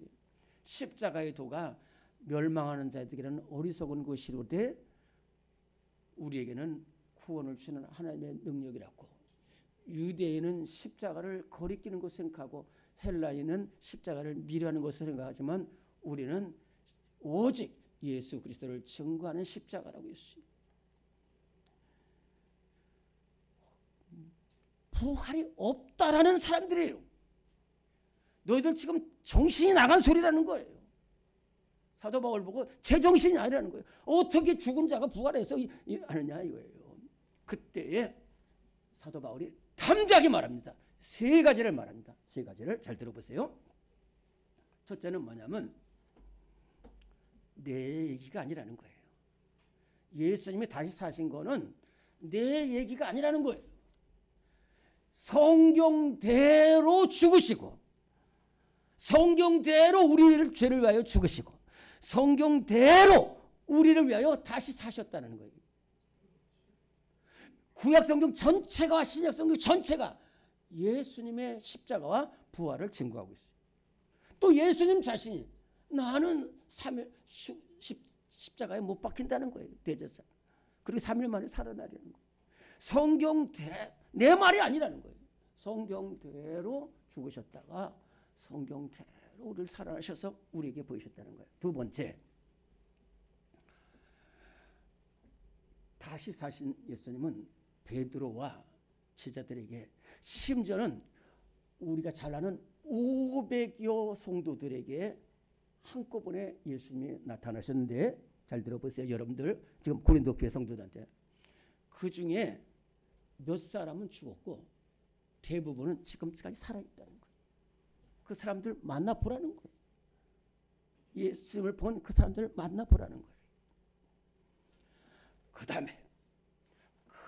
십자가의 도가 멸망하는 자들에게는 어리석은 것이로되 우리에게는 구원을 주는 하나님의 능력이라고. 유대인은 십자가를 거리끼는 것을 생각하고 헬라인은 십자가를 미워하는 것을 생각하지만 우리는 오직 예수 그리스도를 증거하는 십자가라고 했어요. 부활이 없다라는 사람들이에요. 너희들 지금 정신이 나간 소리라는 거예요. 사도 바울 보고 제정신이 아니라는 거예요. 어떻게 죽은 자가 부활해서 하느냐 이거예요. 그때에 사도 바울이 담대하게 말합니다. 세 가지를 말합니다. 세 가지를 잘 들어보세요. 첫째는 뭐냐면 내 얘기가 아니라는 거예요. 예수님이 다시 사신 거는 내 얘기가 아니라는 거예요. 성경대로 죽으시고 성경대로 우리를 죄를 위하여 죽으시고 성경대로 우리를 위하여 다시 사셨다는 거예요. 구약성경 전체가 신약성경 전체가 예수님의 십자가와 부활을 증거하고 있어요. 또 예수님 자신이 나는 3일 십자가에 못 박힌다는 거예요. 대제사. 그리고 3일 만에 살아나려는 거예요. 내 말이 아니라는 거예요. 성경대로 죽으셨다가 성경대로 우리를 살아나셔서 우리에게 보이셨다는 거예요. 두 번째, 다시 사신 예수님은 베드로와 제자들에게 심지어는 우리가 잘 아는 500여 성도들에게 한꺼번에 예수님이 나타나셨는데 잘 들어보세요. 여러분들 지금 고린도 교회 성도들한테 그 중에 몇 사람은 죽었고 대부분은 지금까지 살아있다는 거예요. 그 사람들 만나보라는 거예요. 예수님을 본 그 사람들을 만나보라는 거예요. 그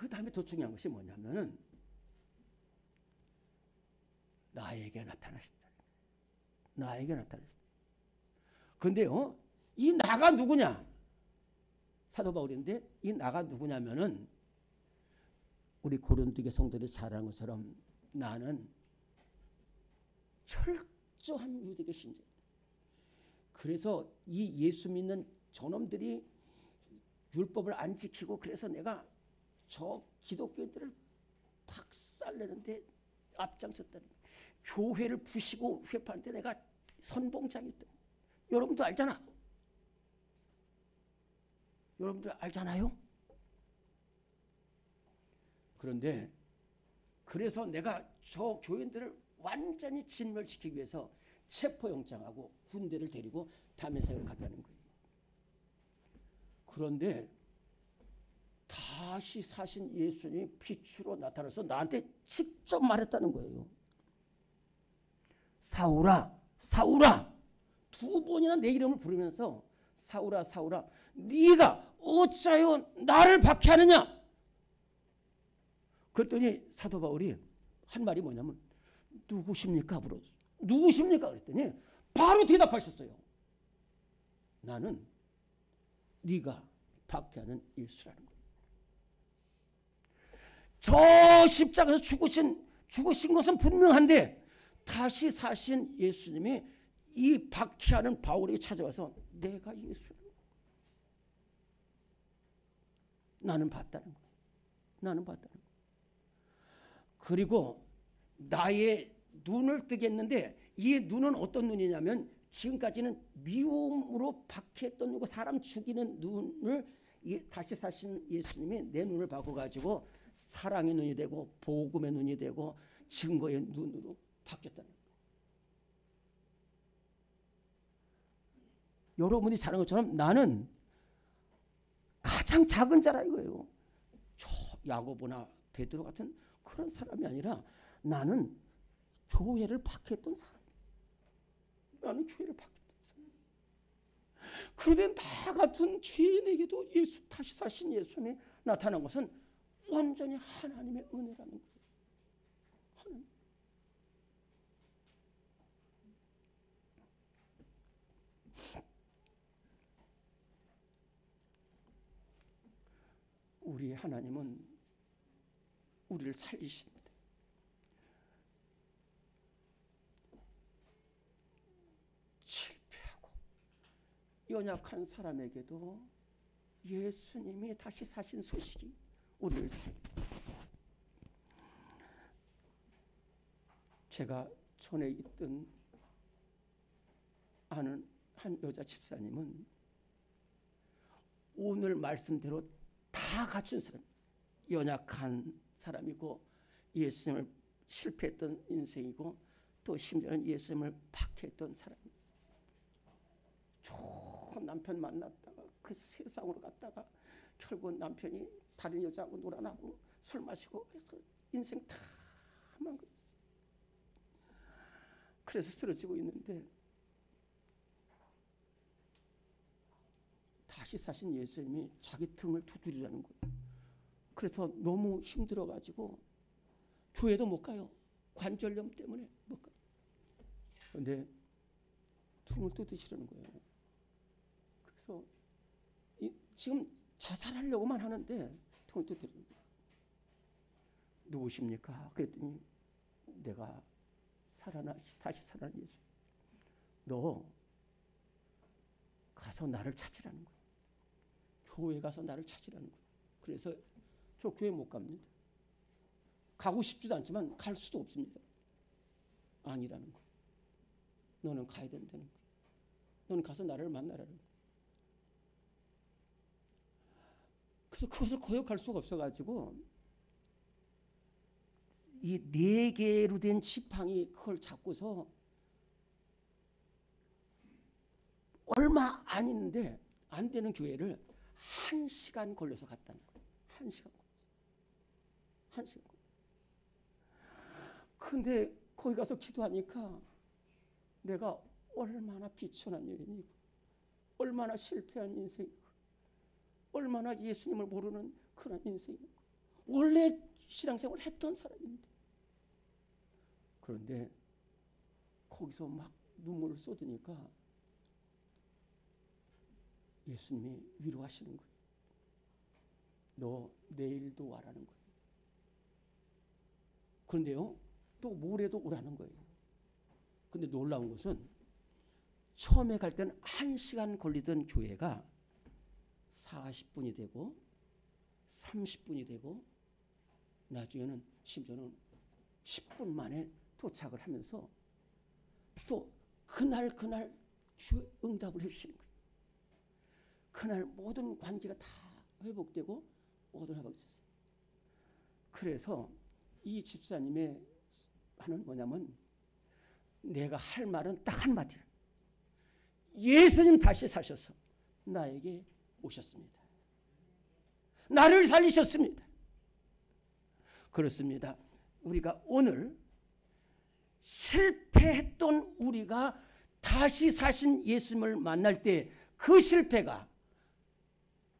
다음에 더 중요한 것이 뭐냐면은 나에게 나타나셨다. 나에게 나타나셨다. 그런데요, 이 나가 누구냐? 사도 바울인데 이 나가 누구냐면은 우리 고린도교 성도들이 잘 아는 것처럼 나는 철저한 유대교 신자다. 그래서 이 예수 믿는 저놈들이 율법을 안 지키고 그래서 내가 저 기독교인들을 박살내는데 앞장섰다는 거예요. 교회를 부시고 회파하는데 내가 선봉장이었다. 여러분도 알잖아. 여러분들 알잖아요. 그런데 그래서 내가 저 교인들을 완전히 진멸시키기 위해서 체포영장하고 군대를 데리고 담에색으로 갔다는 거예요. 그런데 다시 사신 예수님이 빛으로 나타나서 나한테 직접 말했다는 거예요. 사울아, 사울아. 2번이나 내 이름을 부르면서 사울아, 사울아, 네가 어찌하여 나를 박해하느냐? 그랬더니 사도 바울이 한 말이 뭐냐면 누구십니까? 물었어요. 누구십니까? 그랬더니 바로 대답하셨어요. 나는 네가 박해하는 예수라는 거예요. 저 십자가에서 죽으신 것은 분명한데 다시 사신 예수님이 이 박해하는 바울에게 찾아와서 내가 예수라는 거예요. 나는 봤다는 거예요. 나는 봤다는 거예요. 그리고 나의 눈을 뜨게 했는데 이 눈은 어떤 눈이냐면 지금까지는 미움으로 박해했던 눈이고 사람 죽이는 눈을 다시 사신 예수님이 내 눈을 바꿔가지고 사랑의 눈이 되고 복음의 눈이 되고 증거의 눈으로 바뀌었다는 거예요. 여러분이 잘한 것처럼 나는 가장 작은 자라 이거예요. 저 야고보나 베드로 같은 그런 사람이 아니라 나는 교회를 박해했던 사람. 나는 교회를 박해했던 사람. 그런데 나 같은 죄인에게도 다시 사신 예수님이 나타난 것은 완전히 하나님의 은혜라는 거예요. 하나님. 우리 하나님은 우리를 살리십니다. 실패하고 연약한 사람에게도 예수님이 다시 사신 소식이 우리를 살립니다. 제가 전에 있던 아는 한 여자 집사님은 오늘 말씀대로 다 갖춘 사람, 연약한 사람이고 예수님을 실패했던 인생이고 또 심지어는 예수님을 박해했던 사람이었어요. 좋은 남편 만났다가 그 세상으로 갔다가 결국 남편이 다른 여자하고 놀아나고 술 마시고 해서 인생 다 망가졌어요. 그래서 쓰러지고 있는데 다시 사신 예수님이 자기 등을 두드리라는 거예요. 그래서 너무 힘들어가지고 교회도 못 가요. 관절염 때문에 못 가요. 그런데 등을 뜯으시려는 거예요. 그래서 지금 자살하려고만 하는데 등을 뜯으려는 거예요. 누구십니까? 그랬더니 내가 다시 살아난 예수. 너 가서 나를 찾으라는 거예요. 교회 가서 나를 찾으라는 거예요. 그래서 저 교회 못 갑니다. 가고 싶지도 않지만 갈 수도 없습니다. 아니라는 거예요. 너는 가야 된다는 거예요. 너는 가서 나를 만나라는 거예요. 그래서 그것을 거역할 수가 없어가지고 이 4개로 된 지팡이 그걸 잡고서 얼마 안 있는데 안 되는 교회를 1시간 걸려서 갔다는 거예요. 1시간 걸려서. 1시간 걸려서. 근데 거기 가서 기도하니까 내가 얼마나 비천한 여인이고 얼마나 실패한 인생이고 얼마나 예수님을 모르는 그런 인생이고 원래 신앙생활을 했던 사람인데 그런데 거기서 막 눈물을 쏟으니까 예수님이 위로하시는 거예요. 너 내일도 와라는 거예요. 그런데요, 또 모레도 오라는 거예요. 근데 놀라운 것은 처음에 갈 때는 1시간 걸리던 교회가 40분이 되고 30분이 되고 나중에는 심지어는 10분 만에 도착을 하면서 또 그날 응답을 해주시는 거예요. 그날 모든 관계가 다 회복되고 모든 회복됐어요. 그래서 이 집사님의 하는 뭐냐면 내가 할 말은 딱 한마디를 예수님 다시 사셔서 나에게 오셨습니다. 나를 살리셨습니다. 그렇습니다. 우리가 오늘 실패했던 우리가 다시 사신 예수님을 만날 때 그 실패가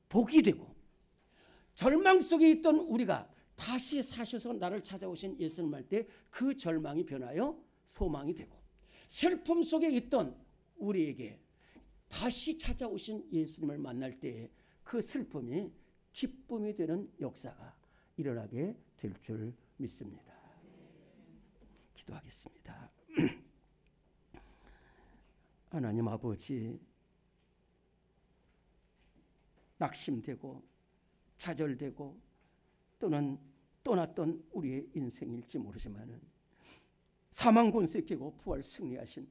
복이 되고 절망 속에 있던 우리가 다시 사셔서 나를 찾아오신 예수님을 만날 때 그 절망이 변하여 소망이 되고 슬픔 속에 있던 우리에게 다시 찾아오신 예수님을 만날 때 그 슬픔이 기쁨이 되는 역사가 일어나게 될 줄 믿습니다. 기도하겠습니다. 하나님 아버지, 낙심되고 좌절되고 또는 떠났던 우리의 인생일지 모르지만은 사망 권세 깨고 부활 승리하신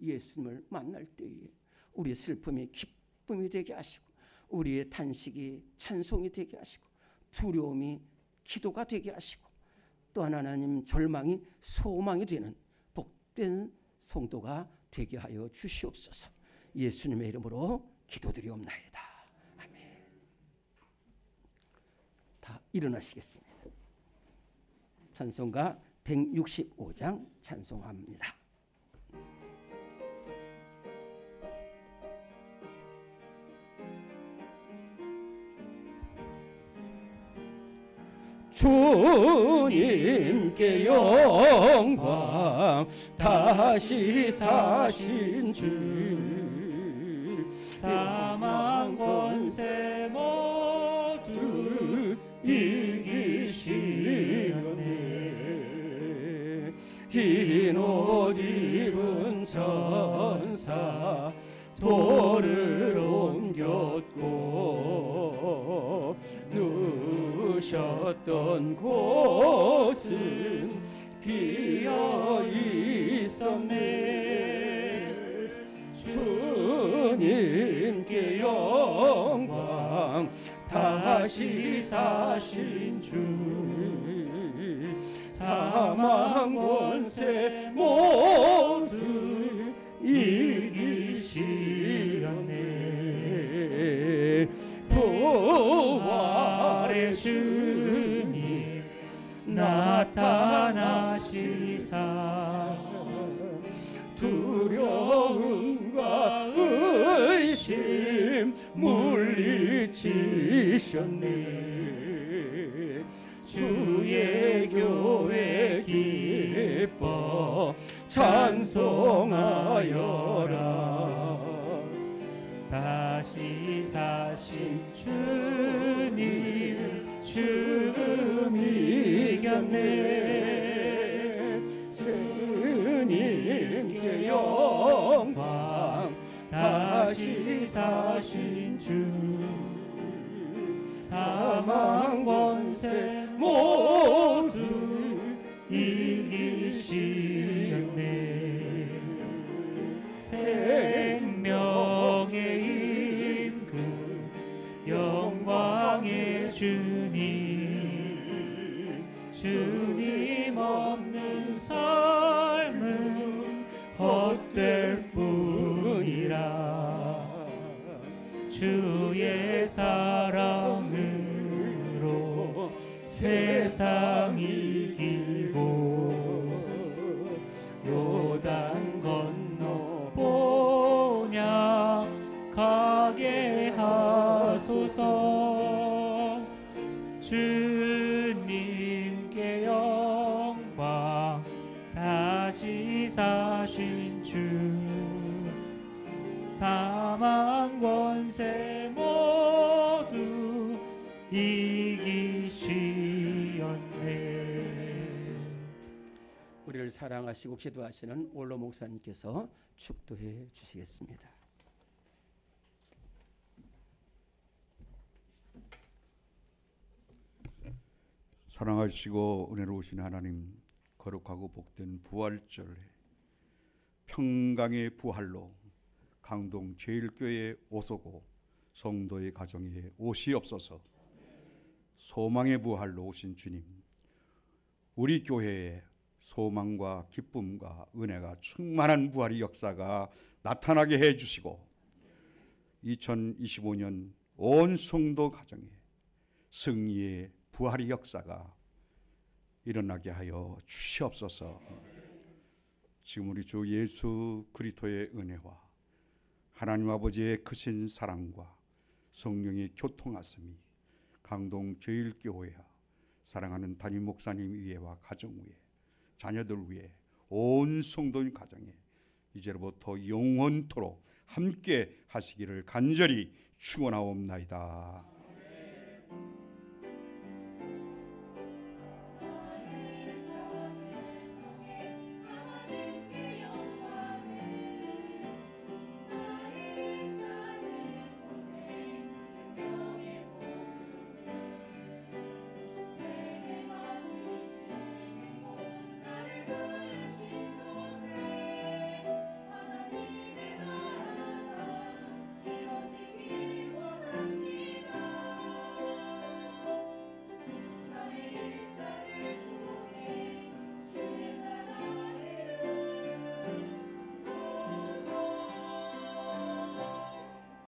예수님을 만날 때에 우리의 슬픔이 기쁨이 되게 하시고 우리의 탄식이 찬송이 되게 하시고 두려움이 기도가 되게 하시고 또 하나님 절망이 소망이 되는 복된 성도가 되게 하여 주시옵소서. 예수님의 이름으로 기도드리옵나이다. 아멘. 다 일어나시겠습니다. 찬송가 165장 찬송합니다. 주님께 영광 다시 사신 주 사망 권세 모두 이기시었네. 흰 옷 입은 천사 돌을 옮겼고 누우셨던 곳은 비어 있었네. 주님께 영광 다시 사신 주 사망 권세 모두 이기시었네. 부활의 주님 나타나시사 두려움과 의심 물리치셨네. 주의 교회 기뻐 찬송하여라. 다시 사신 주님 죽음 이겼네. 주님께 영광 다시 사신 주 사망 권세 모두 이기시었네. 생명의 임금 영광의 주님 주님 없는 삶은 헛될 뿐이라. 주의 사랑으로 세상 이기고 요단 건너 번약하게 하소서. 주님께 영광 다시 사신 주 사망 권세 모두 이기시었네. 우리를 사랑하시고 기도하시는 원로 목사님께서 축도해 주시겠습니다. 사랑하시고 은혜로우신 하나님, 거룩하고 복된 부활절 평강의 부활로 강동 제일교회에 오소고 성도의 가정에 오시옵소서. 소망의 부활로 오신 주님, 우리 교회에 소망과 기쁨과 은혜가 충만한 부활의 역사가 나타나게 해주시고 2025년 온 성도 가정에 승리의 부활의 역사가 일어나게 하여 주시옵소서. 지금 우리 주 예수 그리스도의 은혜와 하나님 아버지의 크신 사랑과 성령의 교통하심이 강동 제일교회와 사랑하는 담임 목사님 위에와 가정 위에 자녀들 위에 온 성도인 가정에 이제로부터 영원토록 함께 하시기를 간절히 축원하옵나이다.